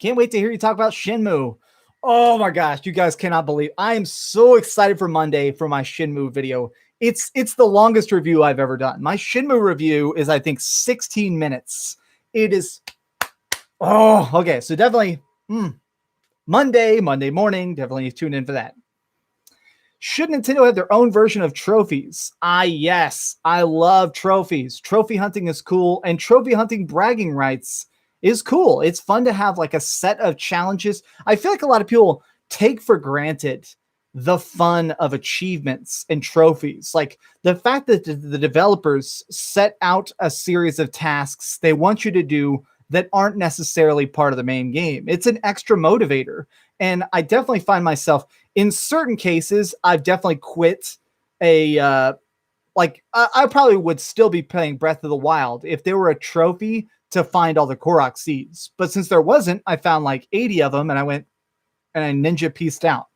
Can't wait to hear you talk about Shenmue. Oh my gosh, you guys cannot believe. I am so excited for Monday for my Shenmue video. It's the longest review I've ever done. My Shenmue review is, I think, 16 minutes. It is, oh, okay. So definitely Monday morning, definitely tune in for that. Should Nintendo have their own version of trophies? Yes, I love trophies. Trophy hunting is cool, and trophy hunting bragging rights is cool. It's fun to have like a set of challenges. I feel like a lot of people take for granted the fun of achievements and trophies. Like the fact that the developers set out a series of tasks they want you to do that aren't necessarily part of the main game. It's an extra motivator. And I definitely find myself in certain cases, I've definitely quit I probably would still be playing Breath of the Wild if there were a trophy to find all the Korok seeds. But since there wasn't, I found like 80 of them and I went and I ninja pieced out.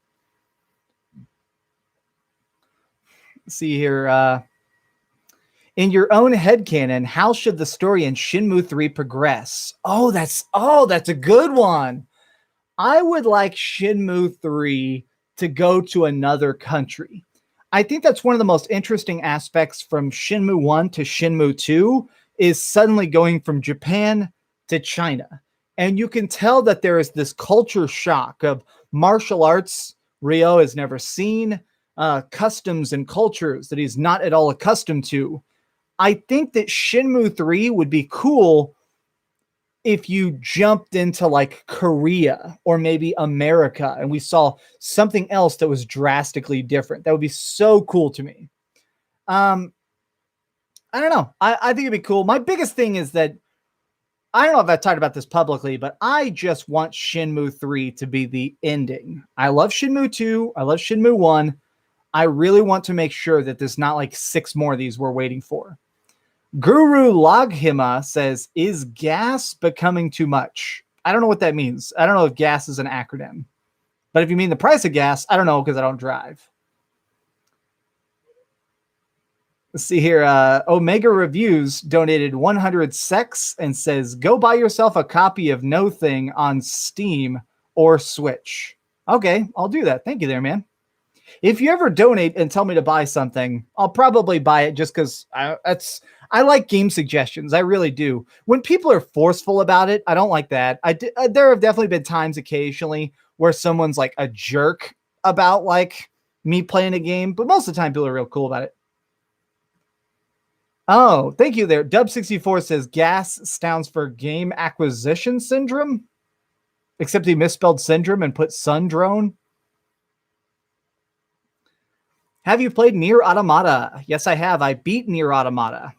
Let's see here. In your own headcanon, how should the story in Shenmue 3 progress? Oh, that's a good one. I would like Shenmue 3 to go to another country. I think that's one of the most interesting aspects from Shenmue 1 to Shenmue 2 is suddenly going from Japan to China. And you can tell that there is this culture shock of martial arts Ryo has never seen, customs and cultures that he's not at all accustomed to. I think that Shenmue 3 would be cool if you jumped into like Korea or maybe America and we saw something else that was drastically different. That would be so cool to me. I don't know. I think it'd be cool. My biggest thing is that I don't know if I've talked about this publicly, but I just want Shenmue 3 to be the ending. I love Shenmue 2. I love Shenmue 1. I really want to make sure that there's not like 6 more of these we're waiting for. Guru Loghima says, is gas becoming too much? I don't know what that means. I don't know if gas is an acronym. But if you mean the price of gas, I don't know because I don't drive. Let's see here. Omega Reviews donated 100 sex and says, go buy yourself a copy of No Thing on Steam or Switch. Okay, I'll do that. Thank you there, man. If you ever donate and tell me to buy something, I'll probably buy it just because I like game suggestions. I really do. When people are forceful about it, I don't like that. There have definitely been times occasionally where someone's like a jerk about like me playing a game, but most of the time people are real cool about it. Oh, thank you there. Dub64 says gas stands for game acquisition syndrome, except he misspelled syndrome and put sun drone. Have you played Nier Automata? Yes, I have. I beat Nier Automata.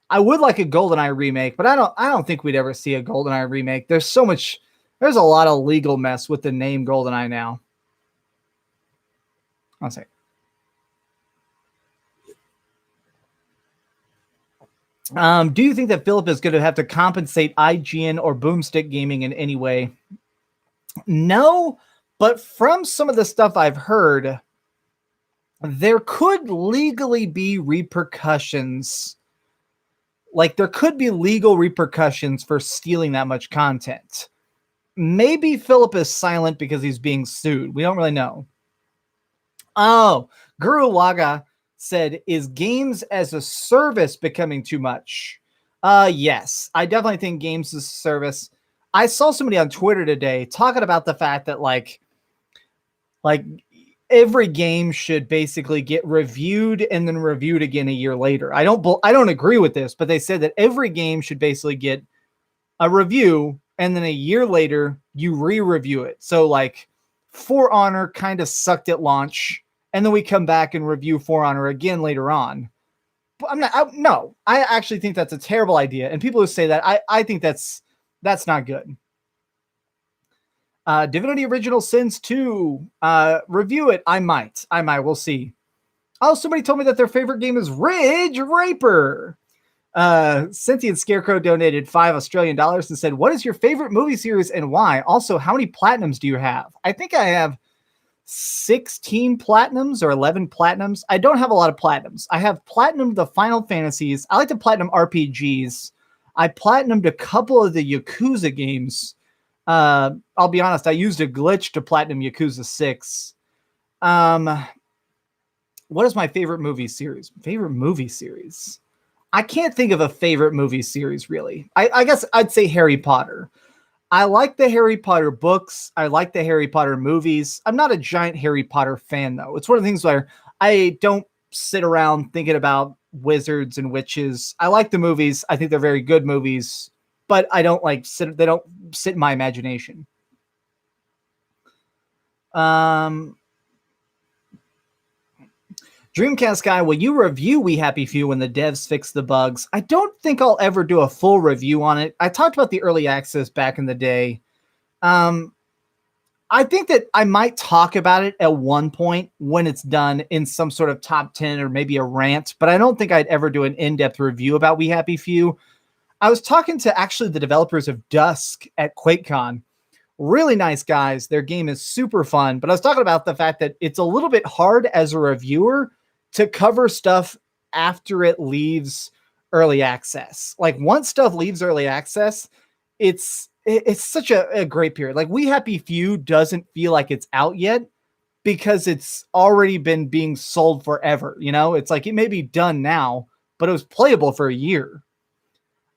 I would like a GoldenEye remake, but I don't think we'd ever see a GoldenEye remake. There's a lot of legal mess with the name GoldenEye now. I'll say. Do you think that Philip is going to have to compensate IGN or Boomstick Gaming in any way? No, but from some of the stuff I've heard, there could legally be repercussions. Like there could be legal repercussions for stealing that much content. Maybe Philip is silent because he's being sued. We don't really know. Oh, Guru Laga said, is games as a service becoming too much? Yes, I definitely think games as a service. I saw somebody on Twitter today talking about the fact that like every game should basically get reviewed and then reviewed again a year later. I don't agree with this, but they said that every game should basically get a review and then a year later you re-review it. So like For Honor kind of sucked at launch, and then we come back and review For Honor again later on. But I actually think that's a terrible idea. And people who say that, I think that's not good. Divinity Original Sins 2, review it. I might, we'll see. Oh, somebody told me that their favorite game is Ridge Raper. Sentient Scarecrow donated $5 and said, what is your favorite movie series and why? Also, how many platinums do you have? I think I have 16 platinums or 11 platinums. I don't have a lot of platinums. I have platinumed the Final Fantasies. I like to platinum RPGs. I platinumed a couple of the Yakuza games. I'll be honest, I used a glitch to platinum Yakuza 6. What is my favorite movie series? Favorite movie series? I can't think of a favorite movie series, really. I guess I'd say Harry Potter. I like the Harry Potter books. I like the Harry Potter movies. I'm not a giant Harry Potter fan, though. It's one of the things where I don't sit around thinking about wizards and witches. I like the movies. I think they're very good movies, but I don't they don't sit in my imagination. Dreamcast guy, will you review We Happy Few when the devs fix the bugs? I don't think I'll ever do a full review on it. I talked about the early access back in the day. I think that I might talk about it at one point when it's done in some sort of top 10 or maybe a rant, but I don't think I'd ever do an in-depth review about We Happy Few. I was talking to actually the developers of Dusk at QuakeCon. Really nice guys. Their game is super fun, but I was talking about the fact that it's a little bit hard as a reviewer to cover stuff after it leaves early access. Like once stuff leaves early access, it's such a great period. Like We Happy Few doesn't feel like it's out yet because it's already been being sold forever. You know, it's like it may be done now, but it was playable for a year.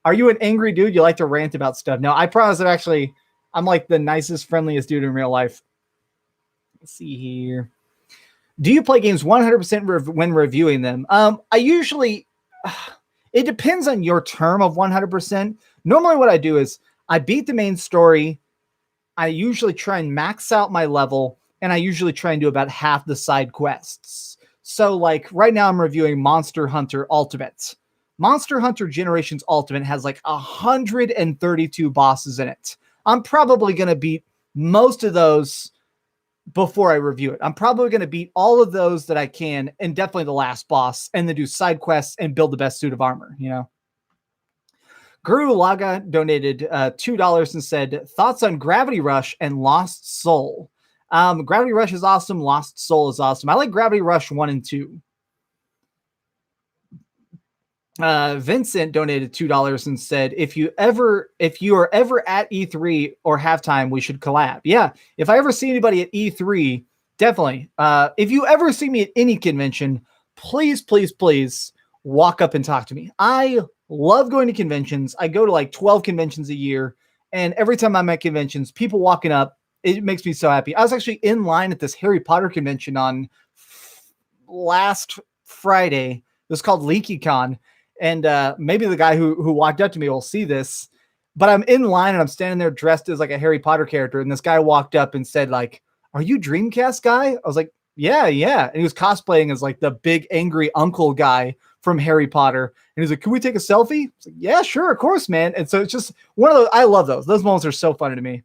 Are you an angry dude? You like to rant about stuff? No, I promise I'm like the nicest, friendliest dude in real life. Let's see here. Do you play games 100% when reviewing them? I usually, it depends on your term of 100%. Normally what I do is I beat the main story. I usually try and max out my level, and I usually try and do about half the side quests. So like right now I'm reviewing Monster Hunter Ultimate. Monster Hunter Generations Ultimate has like 132 bosses in it. I'm probably going to beat most of those before I review it. I'm probably going to beat all of those that I can, and definitely the last boss, and then do side quests and build the best suit of armor, you know? Guru Laga donated $2 and said, thoughts on Gravity Rush and Lost Soul? Gravity Rush is awesome. Lost Soul is awesome. I like Gravity Rush 1 and 2. Vincent donated $2 and said, if you are ever at E3 or halftime, we should collab. Yeah. If I ever see anybody at E3, definitely. If you ever see me at any convention, please, please, please walk up and talk to me. I love going to conventions. I go to like 12 conventions a year. And every time I'm at conventions, people walking up, it makes me so happy. I was actually in line at this Harry Potter convention on last Friday. It was called LeakyCon. And maybe the guy who walked up to me will see this, but I'm in line and I'm standing there dressed as like a Harry Potter character. And this guy walked up and said, like, are you Dreamcast guy? I was like, yeah. And he was cosplaying as like the big angry uncle guy from Harry Potter. And he's like, can we take a selfie? I was like, yeah, sure. Of course, man. And so it's just one of those. I love those. Those moments are so funny to me.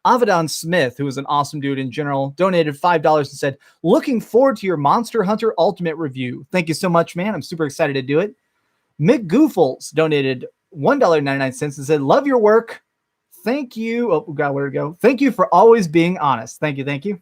Avedon Smith, who is an awesome dude in general, donated $5 and said, looking forward to your Monster Hunter Ultimate review. Thank you so much, man. I'm super excited to do it. Mick Goofles donated $1.99 and said, love your work. Thank you. Oh, God, where to go? Thank you for always being honest. Thank you.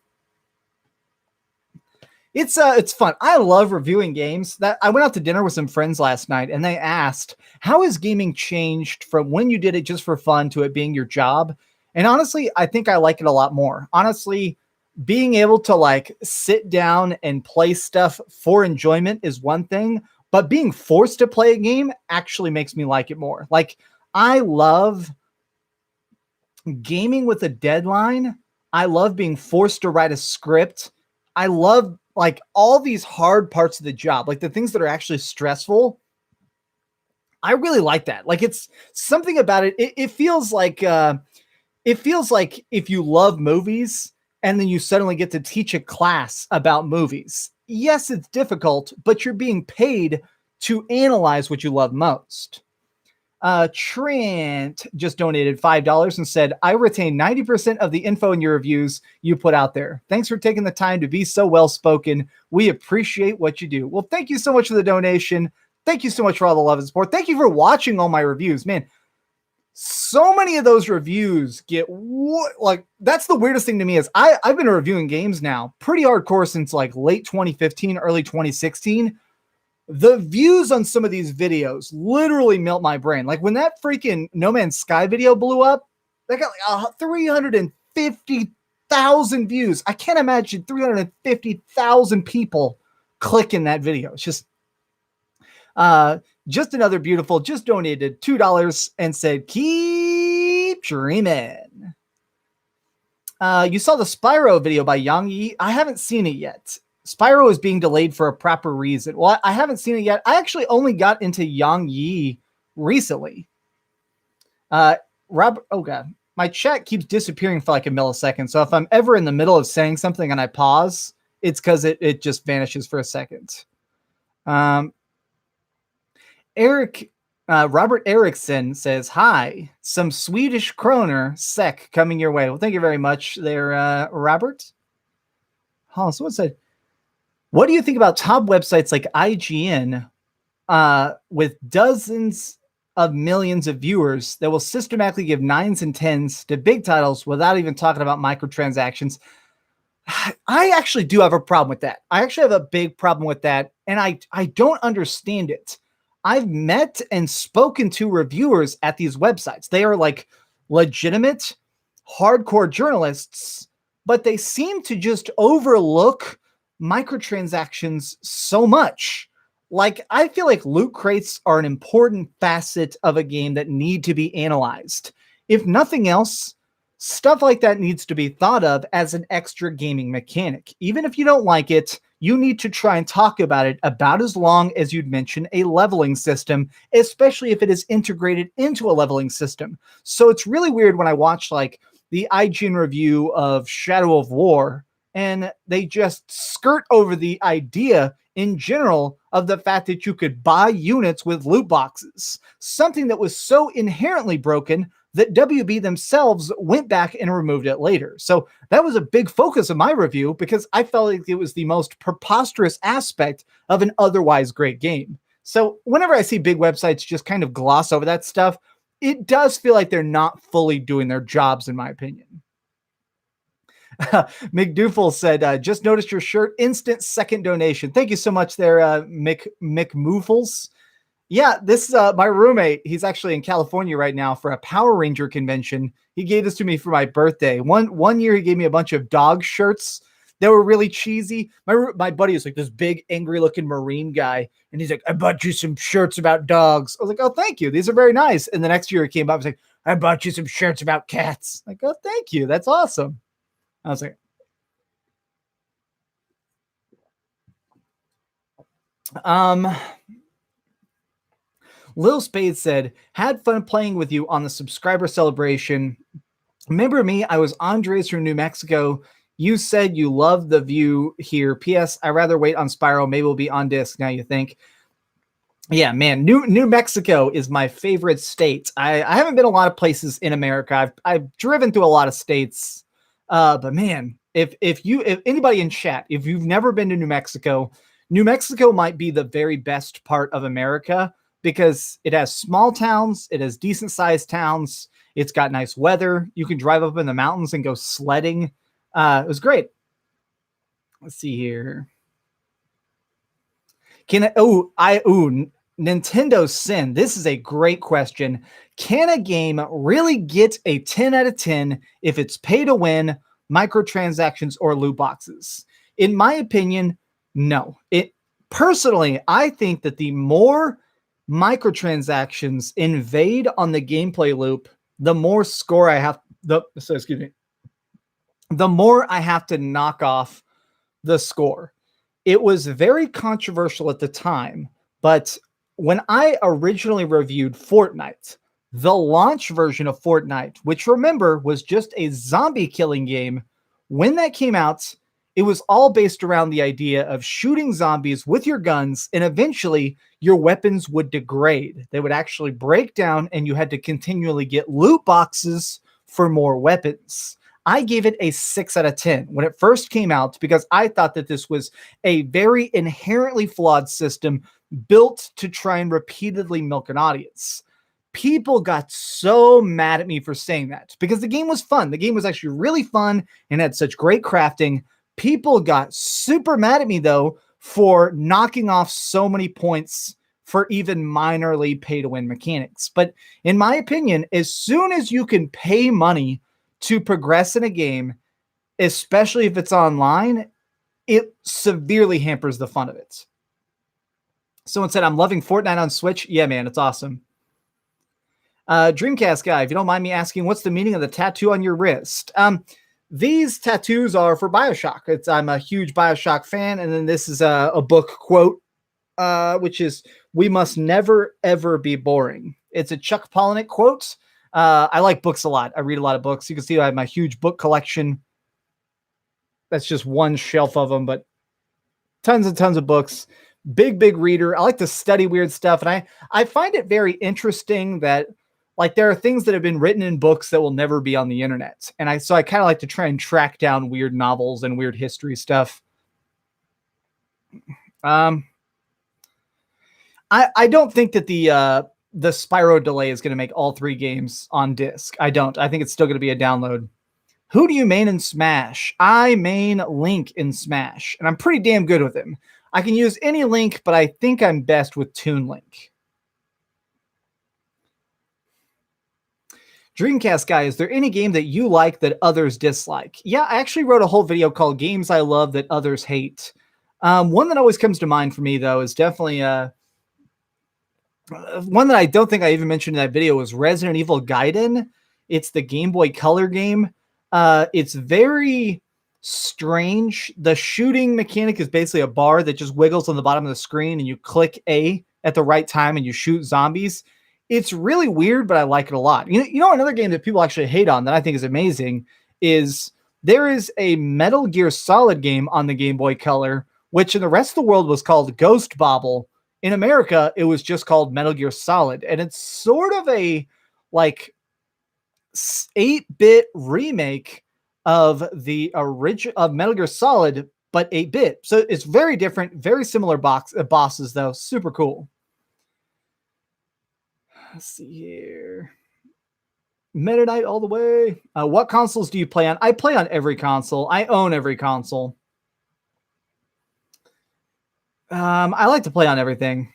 It's fun. I love reviewing games. That I went out to dinner with some friends last night and they asked, how has gaming changed from when you did it just for fun to it being your job? And honestly, I think I like it a lot more. Honestly, being able to like sit down and play stuff for enjoyment is one thing, but being forced to play a game actually makes me like it more. Like I love gaming with a deadline. I love being forced to write a script. I love like all these hard parts of the job, like the things that are actually stressful. I really like that. Like it's something about it. It feels like if you love movies and then you suddenly get to teach a class about movies. Yes, it's difficult, but you're being paid to analyze what you love most. Trent just donated $5 and said, I retain 90% of the info in your reviews you put out there. Thanks for taking the time to be so well spoken. We appreciate what you do. Well, thank you so much for the donation. Thank you so much for all the love and support. Thank you for watching all my reviews. Man, so many of those reviews get like that's the weirdest thing to me is I've been reviewing games now pretty hardcore since like late 2015, early 2016. The views on some of these videos literally melt my brain. Like when that freaking No Man's Sky video blew up, they got like 350,000 views. I can't imagine 350,000 people clicking that video. It's just another beautiful, just donated $2 and said, keep dreaming. You saw the Spyro video by Yang Yi. I haven't seen it yet. Spyro is being delayed for a proper reason. Well, I haven't seen it yet. I actually only got into Yang Yi recently. Rob, oh God, my chat keeps disappearing for like a millisecond. So if I'm ever in the middle of saying something and I pause, it's because it just vanishes for a second. Robert Erickson says, hi, some Swedish kroner sec coming your way. Well, thank you very much there, Robert. Oh, someone said, what do you think about top websites like IGN with dozens of millions of viewers that will systematically give 9s and 10s to big titles without even talking about microtransactions? I actually do have a problem with that. I actually have a big problem with that, and I don't understand it. I've met and spoken to reviewers at these websites. They are like legitimate, hardcore journalists, but they seem to just overlook microtransactions so much. Like, I feel like loot crates are an important facet of a game that need to be analyzed. If nothing else, stuff like that needs to be thought of as an extra gaming mechanic. Even if you don't like it, you need to try and talk about it about as long as you'd mention a leveling system, especially if it is integrated into a leveling system. So it's really weird when I watch like the IGN review of Shadow of War, and they just skirt over the idea in general of the fact that you could buy units with loot boxes, something that was so inherently broken that WB themselves went back and removed it later. So that was a big focus of my review because I felt like it was the most preposterous aspect of an otherwise great game. So whenever I see big websites just kind of gloss over that stuff, it does feel like they're not fully doing their jobs, in my opinion. McDoufel said, just noticed your shirt, instant second donation. Thank you so much there, McMoofles. Yeah, this is my roommate. He's actually in California right now for a Power Ranger convention. He gave this to me for my birthday. One year he gave me a bunch of dog shirts that were really cheesy. My buddy is like this big, angry looking Marine guy. And he's like, I bought you some shirts about dogs. I was like, oh, thank you. These are very nice. And the next year he came up and was like, I bought you some shirts about cats. Like, oh, thank you. That's awesome. I was like, Lil Spade said, had fun playing with you on the subscriber celebration. Remember me? I was Andres from New Mexico. You said you loved the view here. P.S. I rather wait on Spyro. Maybe we'll be on disc now, you think? Yeah, man. New Mexico is my favorite state. I haven't been a lot of places in America. I've driven through a lot of states. But man, if anybody in chat, if you've never been to New Mexico might be the very best part of America because it has small towns, it has decent sized towns, it's got nice weather. You can drive up in the mountains and go sledding. It was great. Let's see here. Nintendo Sin. This is a great question. Can a game really get a 10 out of 10 if it's pay to win, microtransactions, or loot boxes? In my opinion, no. Personally, I think that the more microtransactions invade on the gameplay loop, the more score I have. The more I have to knock off the score. It was very controversial at the time, but when I originally reviewed Fortnite, the launch version of Fortnite, which remember was just a zombie killing game, when that came out, it was all based around the idea of shooting zombies with your guns, and eventually your weapons would degrade. They would actually break down, and you had to continually get loot boxes for more weapons. I gave it a 6 out of 10 when it first came out because I thought that this was a very inherently flawed system built to try and repeatedly milk an audience. People got so mad at me for saying that because the game was fun. The game was actually really fun and had such great crafting. People got super mad at me, though, for knocking off so many points for even minorly pay-to-win mechanics. But in my opinion, as soon as you can pay money to progress in a game, especially if it's online, it severely hampers the fun of it. Someone said, I'm loving Fortnite on Switch. Yeah, man, it's awesome. Dreamcast guy, if you don't mind me asking, what's the meaning of the tattoo on your wrist? These tattoos are for BioShock. I'm a huge BioShock fan. And then this is a book quote, which is, we must never, ever be boring. It's a Chuck Palahniuk quote. I like books a lot. I read a lot of books. You can see I have my huge book collection. That's just one shelf of them, but tons and tons of books. Big reader. I like to study weird stuff. And I find it very interesting that like there are things that have been written in books that will never be on the internet. And so I kind of like to try and track down weird novels and weird history stuff. I don't think that the Spyro delay is going to make all 3 games on disc. I don't. I think it's still going to be a download. Who do you main in Smash? I main Link in Smash, and I'm pretty damn good with him. I can use any Link, but I think I'm best with Toon Link. Dreamcast guy, is there any game that you like that others dislike? Yeah, I actually wrote a whole video called Games I Love That Others Hate. One that always comes to mind for me, though, is definitely one that I don't think I even mentioned in that video was Resident Evil Gaiden. It's the Game Boy Color game. It's very strange. The shooting mechanic is basically a bar that just wiggles on the bottom of the screen and you click A at the right time and you shoot zombies. It's really weird, but I like it a lot. You know, another game that people actually hate on that I think is amazing is there is a Metal Gear Solid game on the Game Boy Color, which in the rest of the world was called Ghost Bobble. In America, it was just called Metal Gear Solid. And it's sort of a like 8-bit remake of the original of Metal Gear Solid, but 8-bit. So it's very different, very similar bosses, though. Super cool. Let's see here. Meta Knight all the way. What consoles do you play on? I play on every console. I own every console. I like to play on everything.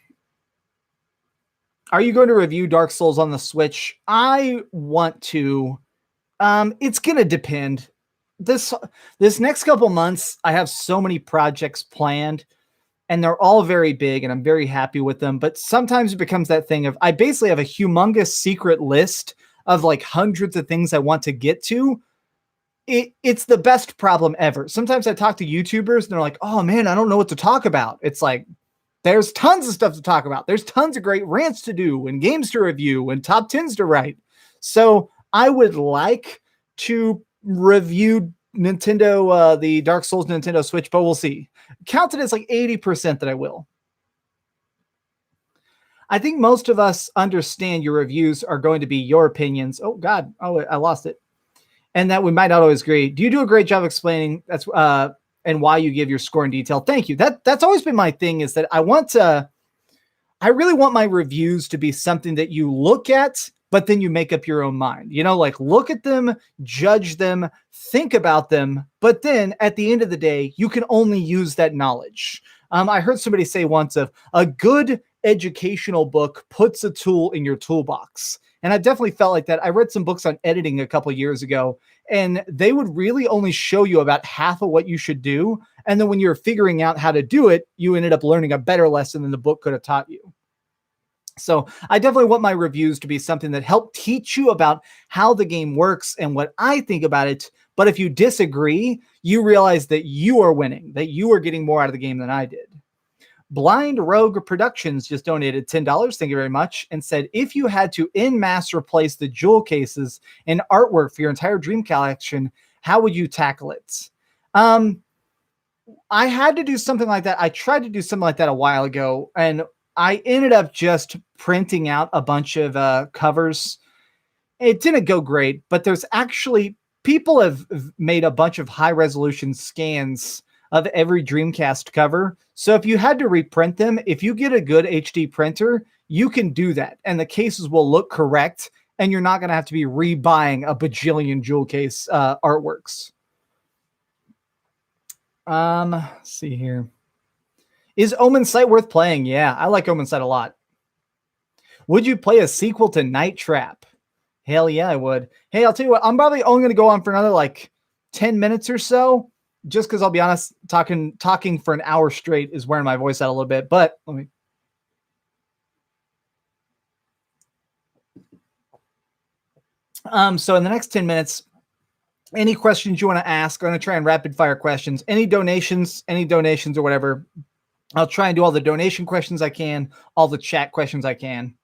Are you going to review Dark Souls on the Switch? I want to. It's going to depend. This next couple months, I have so many projects planned, and they're all very big, and I'm very happy with them. But sometimes it becomes that thing of I basically have a humongous secret list of like hundreds of things I want to get to. It's the best problem ever. Sometimes I talk to YouTubers, and they're like, oh, man, I don't know what to talk about. It's like, there's tons of stuff to talk about. There's tons of great rants to do and games to review and top 10s to write. So I would like to review Nintendo, the Dark Souls Nintendo Switch, but we'll see. Count it as like 80% that I will. I think most of us understand your reviews are going to be your opinions. Oh, God. Oh, I lost it. And that we might not always agree. Do you do a great job explaining that's and why you give your score in detail? Thank you. That's always been my thing is that I really want my reviews to be something that you look at, but then you make up your own mind. You know, like look at them, judge them, think about them, but then at the end of the day, you can only use that knowledge. I heard somebody say once of a good educational book puts a tool in your toolbox. And I definitely felt like that. I read some books on editing a couple of years ago, and they would really only show you about half of what you should do. And then when you're figuring out how to do it, you ended up learning a better lesson than the book could have taught you. So I definitely want my reviews to be something that help teach you about how the game works and what I think about it. But if you disagree, you realize that you are winning, that you are getting more out of the game than I did. Blind Rogue Productions just donated $10. Thank you very much. And said, if you had to en masse replace the jewel cases and artwork for your entire Dream collection, how would you tackle it? I had to do something like that. I tried to do something like that a while ago, and I ended up just printing out a bunch of covers. It didn't go great, but there's actually people have made a bunch of high resolution scans of every Dreamcast cover. So if you had to reprint them, if you get a good HD printer, you can do that. And the cases will look correct, and you're not going to have to be rebuying a bajillion jewel case artworks. Let's see here. Is Omen Sight worth playing? Yeah, I like Omen Sight a lot. Would you play a sequel to Night Trap? Hell yeah, I would. Hey, I'll tell you what, I'm probably only going to go on for another like 10 minutes or so, just because I'll be honest, talking for an hour straight is wearing my voice out a little bit. But let me. So in the next 10 minutes, any questions you want to ask, I'm going to try and rapid fire questions. Any donations or whatever. I'll try and do all the donation questions I can, all the chat questions I can.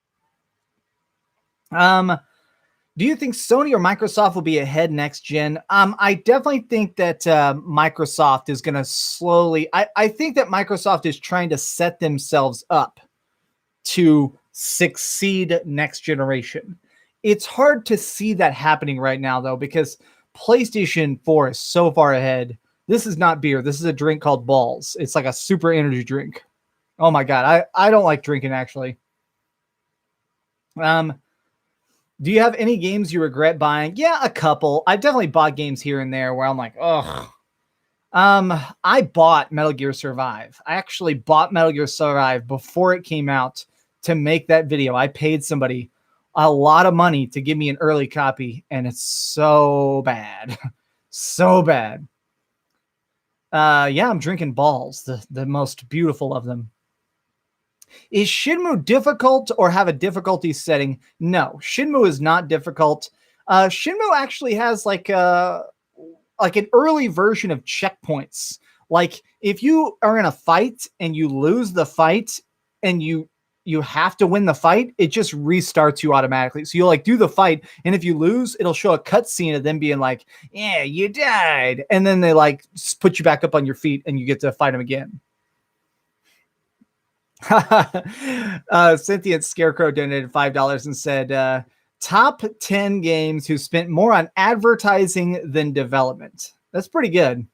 Do you think Sony or Microsoft will be ahead next gen? I definitely think that Microsoft is going to slowly. I think that Microsoft is trying to set themselves up to succeed next generation. It's hard to see that happening right now, though, because PlayStation 4 is so far ahead. This is not beer. This is a drink called Balls. It's like a super energy drink. Oh my God. I don't like drinking, actually. Do you have any games you regret buying? Yeah, a couple. I definitely bought games here and there where I'm like, ugh. I bought Metal Gear Survive. I actually bought Metal Gear Survive before it came out to make that video. I paid somebody a lot of money to give me an early copy, and it's so bad. So bad. Yeah, I'm drinking Balls, the most beautiful of them. Is Shenmue difficult or have a difficulty setting? No, Shenmue is not difficult. Shenmue actually has like an early version of checkpoints. Like if you are in a fight and you lose the fight and you have to win the fight, it just restarts you automatically. So you'll like do the fight, and if you lose, it'll show a cutscene of them being like, yeah, you died. And then they like put you back up on your feet and you get to fight them again. Sentient Scarecrow donated $5 and said, top 10 games who spent more on advertising than development. That's pretty good.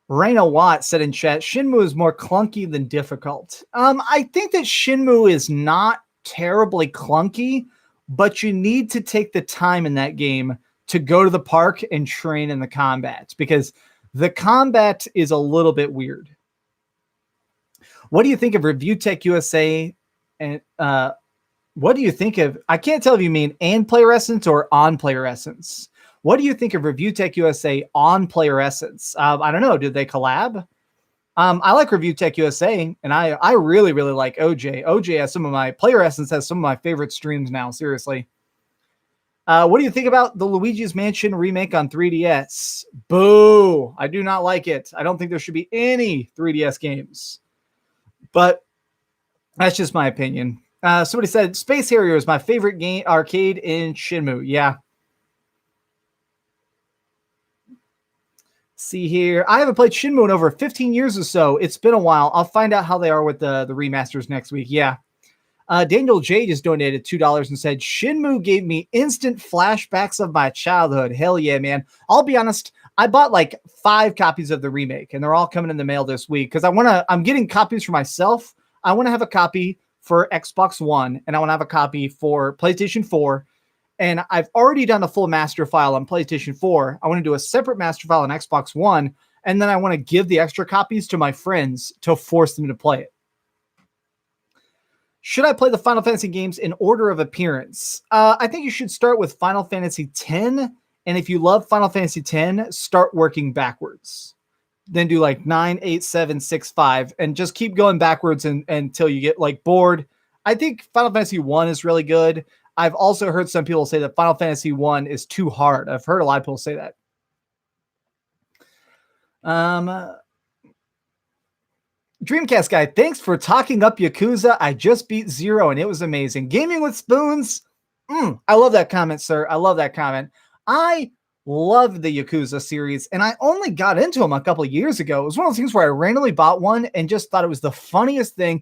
Raina Watt said in chat, Shenmue is more clunky than difficult. I think that Shenmue is not terribly clunky, but you need to take the time in that game to go to the park and train in the combat, because the combat is a little bit weird. What do you think of Review Tech USA? And what do you think of, I can't tell if you mean and Player Essence or on Player Essence. What do you think of Review Tech USA on Player Essence? I don't know. Did they collab? I like Review Tech USA, and I really, really like OJ. OJ has some of my, Player Essence has some of my favorite streams now, seriously. What do you think about the Luigi's Mansion remake on 3DS? Boo! I do not like it. I don't think there should be any 3DS games. But that's just my opinion. Somebody said Space Harrier is my favorite game arcade in Shenmue. Yeah. See here. I haven't played Shenmue in over 15 years or so. It's been a while. I'll find out how they are with the remasters next week. Yeah. Daniel J just donated $2 and said, Shenmue gave me instant flashbacks of my childhood. Hell yeah, man. I'll be honest. I bought like 5 copies of the remake, and they're all coming in the mail this week because I'm getting copies for myself. I want to have a copy for Xbox One, and I want to have a copy for PlayStation 4. And I've already done a full master file on PlayStation 4. I want to do a separate master file on Xbox One. and then I want to give the extra copies to my friends to force them to play it. Should I play the Final Fantasy games in order of appearance? I think you should start with Final Fantasy X, and if you love Final Fantasy X, start working backwards. Then do like 9, 8, 7, 6, 5, and just keep going backwards until you get like bored. I think Final Fantasy 1 is really good. I've also heard some people say that Final Fantasy 1 is too hard. I've heard a lot of people say that. Dreamcast guy, thanks for talking up Yakuza. I just beat 0 and it was amazing. Gaming with spoons. I love that comment, sir. I love that comment. I love the Yakuza series, and I only got into them a couple of years ago. It was one of those things where I randomly bought one and just thought it was the funniest thing.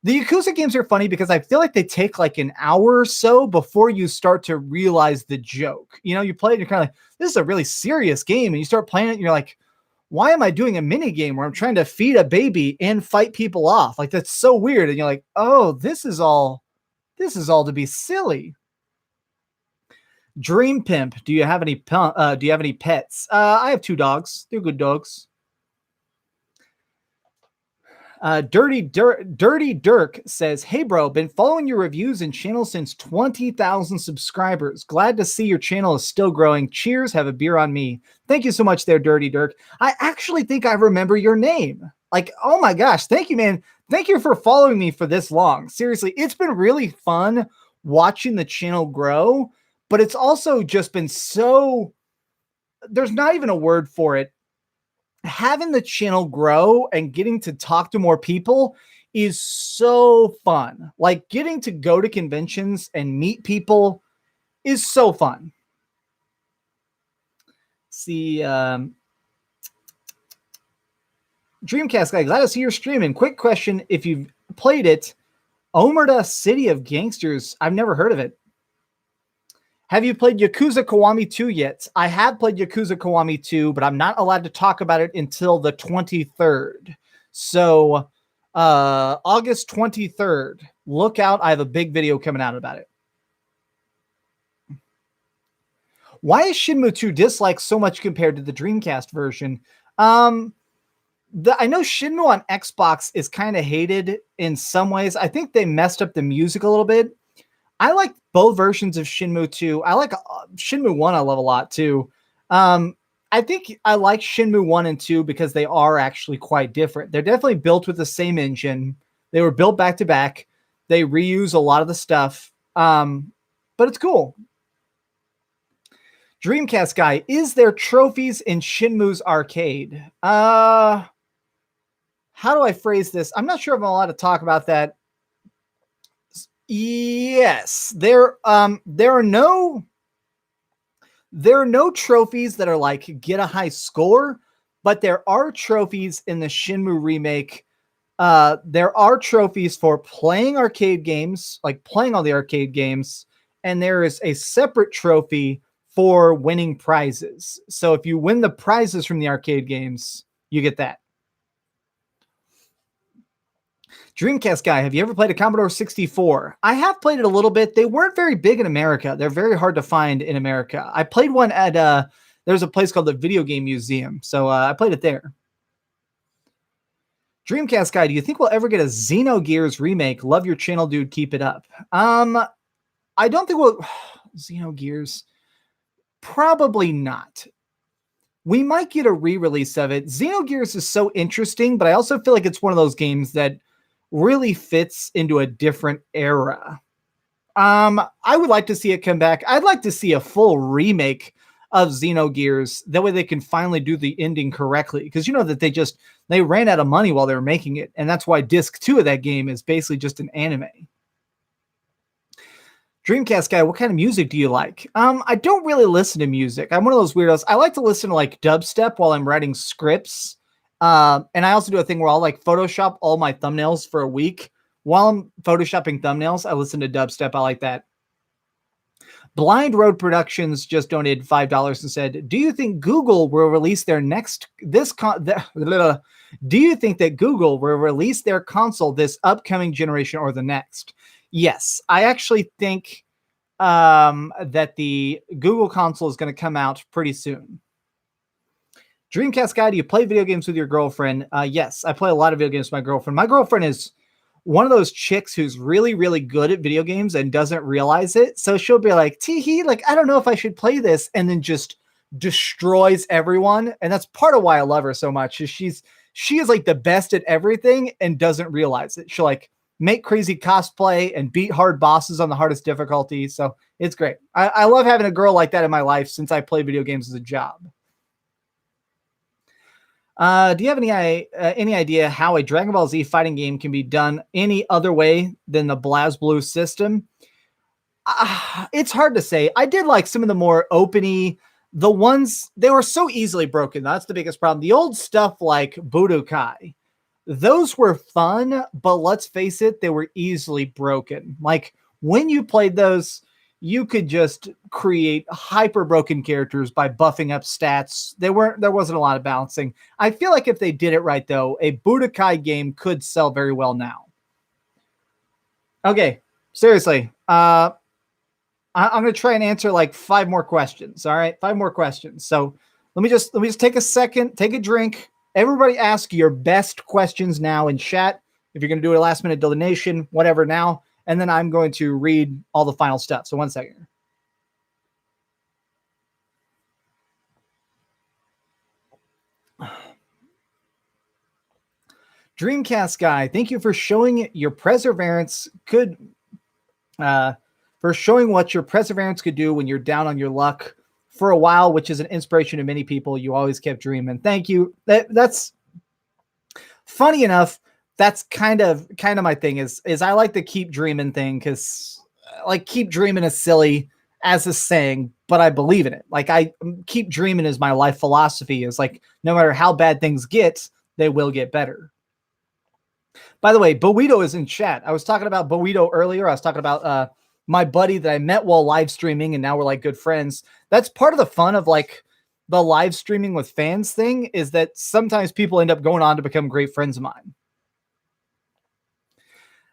The Yakuza games are funny because I feel like they take like an hour or so before you start to realize the joke. You know, you play it and you're kind of like, this is a really serious game. And you start playing it and you're like, why am I doing a mini game where I'm trying to feed a baby and fight people off? Like, that's so weird. And you're like, oh, this is all to be silly. Dream Pimp, do you have any pets? I have 2 dogs. They're good dogs. Dirty Dirk says, hey bro, been following your reviews and channel since 20,000 subscribers. Glad to see your channel is still growing. Cheers, have a beer on me. Thank you so much there, Dirty Dirk. I actually think I remember your name. Like, oh my gosh, thank you, man. Thank you for following me for this long. Seriously, it's been really fun watching the channel grow, but it's also just been so, there's not even a word for it. Having the channel grow and getting to talk to more people is so fun. Like, getting to go to conventions and meet people is so fun. See, Dreamcast guy, glad to see you're streaming. Quick question: if you've played it, Omerta City of Gangsters, I've never heard of it. Have you played Yakuza Kiwami 2 yet? I have played Yakuza Kiwami 2, but I'm not allowed to talk about it until the 23rd. So, August 23rd, look out. I have a big video coming out about it. Why is Shenmue 2 disliked so much compared to the Dreamcast version? I know Shenmue on Xbox is kind of hated in some ways. I think they messed up the music a little bit. I like both versions of Shenmue 2. I like Shenmue 1 I love a lot too. I think I like Shenmue 1 and 2 because they are actually quite different. They're definitely built with the same engine. They were built back to back. They reuse a lot of the stuff. But it's cool. Dreamcast guy, is there trophies in Shenmue's arcade? How do I phrase this? I'm not sure if I'm allowed to talk about that. Yes, there are no trophies that are like get a high score, but there are trophies in the Shenmue remake. There are trophies for playing arcade games, like playing all the arcade games, and there is a separate trophy for winning prizes. So if you win the prizes from the arcade games, you get that. Dreamcast guy, have you ever played a Commodore 64? I have played it a little bit. They weren't very big in America. They're very hard to find in America. I played one at, there's a place called the Video Game Museum. So I played it there. Dreamcast guy, do you think we'll ever get a Xenogears remake? Love your channel, dude. Keep it up. I don't think we'll... Xenogears. Probably not. We might get a re-release of it. Xenogears is so interesting, but I also feel like it's one of those games that really fits into a different era. I would like to see it come back. I'd like to see a full remake of Xenogears. That way they can finally do the ending correctly. Because you know that they ran out of money while they were making it. And that's why disc 2 of that game is basically just an anime. Dreamcast guy, what kind of music do you like? I don't really listen to music. I'm one of those weirdos. I like to listen to like dubstep while I'm writing scripts. And I also do a thing where I'll like Photoshop all my thumbnails for a week. While I'm Photoshopping thumbnails, I listen to dubstep. I like that. Blind Road Productions just donated $5 and said, do you think Google will release their do you think that Google will release their console this upcoming generation or the next? Yes, I actually think that the Google console is going to come out pretty soon. Dreamcast guy, do you play video games with your girlfriend? Yes, I play a lot of video games with my girlfriend. My girlfriend is one of those chicks who's really, really good at video games and doesn't realize it. So she'll be like, tee like, I don't know if I should play this. And then just destroys everyone. And that's part of why I love her so much is she is like the best at everything and doesn't realize it. She'll like make crazy cosplay and beat hard bosses on the hardest difficulty. So it's great. I love having a girl like that in my life since I play video games as a job. Do you have any idea how a Dragon Ball Z fighting game can be done any other way than the BlazBlue system? It's hard to say. I did like some of the more openy, the ones, they were so easily broken. That's the biggest problem. The old stuff like Budokai, those were fun, but let's face it, they were easily broken. Like when you played those, you could just create hyper broken characters by buffing up stats. There wasn't a lot of balancing. I feel like if they did it right, though, a Budokai game could sell very well now. Okay, seriously. I'm going to try and answer like 5 more questions. All right, 5 more questions. So let me just take a second, take a drink. Everybody ask your best questions now in chat. If you're going to do a last minute donation, whatever now. And then I'm going to read all the final stuff. So 1 second. Dreamcast guy, thank you for showing your perseverance for showing what your perseverance could do when you're down on your luck for a while, which is an inspiration to many people. You always kept dreaming. Thank you. That's funny enough. That's kind of my thing is I like the keep dreaming thing because like keep dreaming is silly as a saying, but I believe in it. Like I keep dreaming is my life philosophy is like, no matter how bad things get, they will get better. By the way, Boito is in chat. I was talking about Boito earlier. I was talking about my buddy that I met while live streaming and now we're like good friends. That's part of the fun of like the live streaming with fans thing is that sometimes people end up going on to become great friends of mine.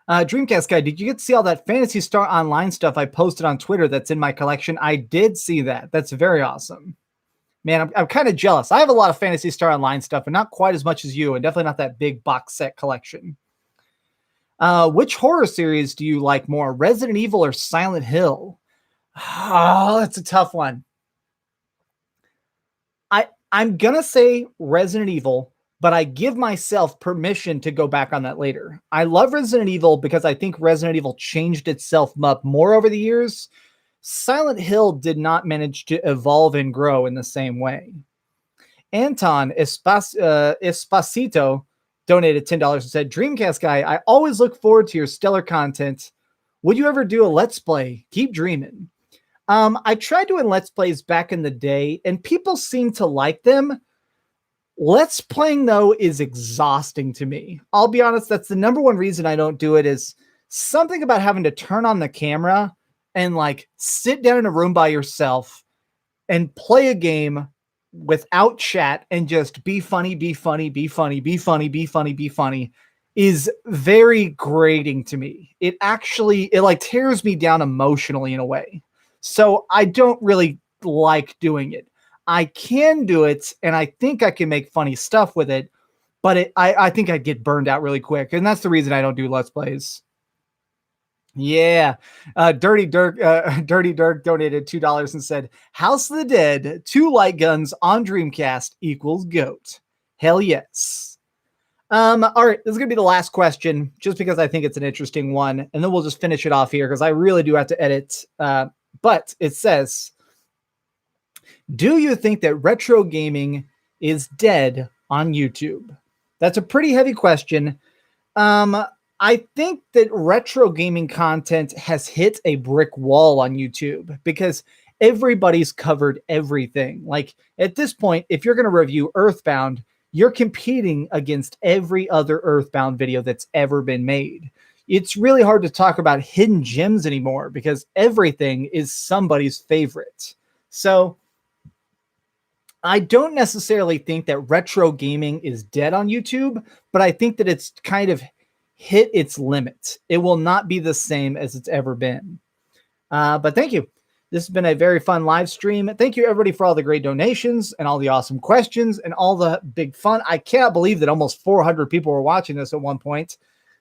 Dreamcast guy, did you get to see all that Phantasy Star Online stuff I posted on Twitter that's in my collection? I did see that. That's very awesome. Man, I'm kind of jealous. I have a lot of Phantasy Star Online stuff, but not quite as much as you, and definitely not that big box set collection. Which horror series do you like more, Resident Evil or Silent Hill? Oh, that's a tough one. I'm going to say Resident Evil, but I give myself permission to go back on that later. I love Resident Evil because I think Resident Evil changed itself up more over the years. Silent Hill did not manage to evolve and grow in the same way. Anton Espacito donated $10 and said, Dreamcast guy, I always look forward to your stellar content. Would you ever do a Let's Play? Keep dreaming. I tried doing Let's Plays back in the day, and people seem to like them. Let's Playing, though, is exhausting to me. I'll be honest, that's the number one reason I don't do it is something about having to turn on the camera and, like, sit down in a room by yourself and play a game without chat and just be funny, be funny, be funny, be funny, be funny, be funny is very grating to me. It like tears me down emotionally in a way. So I don't really like doing it. I can do it, and I think I can make funny stuff with it, but I think I'd get burned out really quick, and that's the reason I don't do Let's Plays. Yeah. Dirty Dirk donated $2 and said, House of the Dead, 2 light guns on Dreamcast equals GOAT. Hell yes. All right, this is going to be the last question, just because I think it's an interesting one, and then we'll just finish it off here, because I really do have to edit. But it says, do you think that retro gaming is dead on YouTube? That's a pretty heavy question. I think that retro gaming content has hit a brick wall on YouTube because everybody's covered everything. Like at this point, if you're going to review Earthbound, you're competing against every other Earthbound video that's ever been made. It's really hard to talk about hidden gems anymore because everything is somebody's favorite. So I don't necessarily think that retro gaming is dead on YouTube, but I think that it's kind of hit its limit. It will not be the same as it's ever been. But thank you. This has been a very fun live stream. Thank you, everybody, for all the great donations and all the awesome questions and all the big fun. I can't believe that almost 400 people were watching this at one point.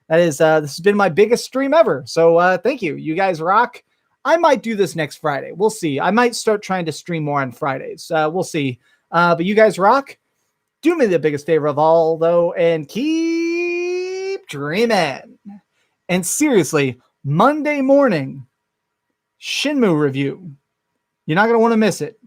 That is, this has been my biggest stream ever. So thank you. You guys rock. I might do this next Friday. We'll see. I might start trying to stream more on Fridays. We'll see. But you guys rock. Do me the biggest favor of all, though, and keep dreaming. And seriously, Monday morning, Shenmue review. You're not going to want to miss it.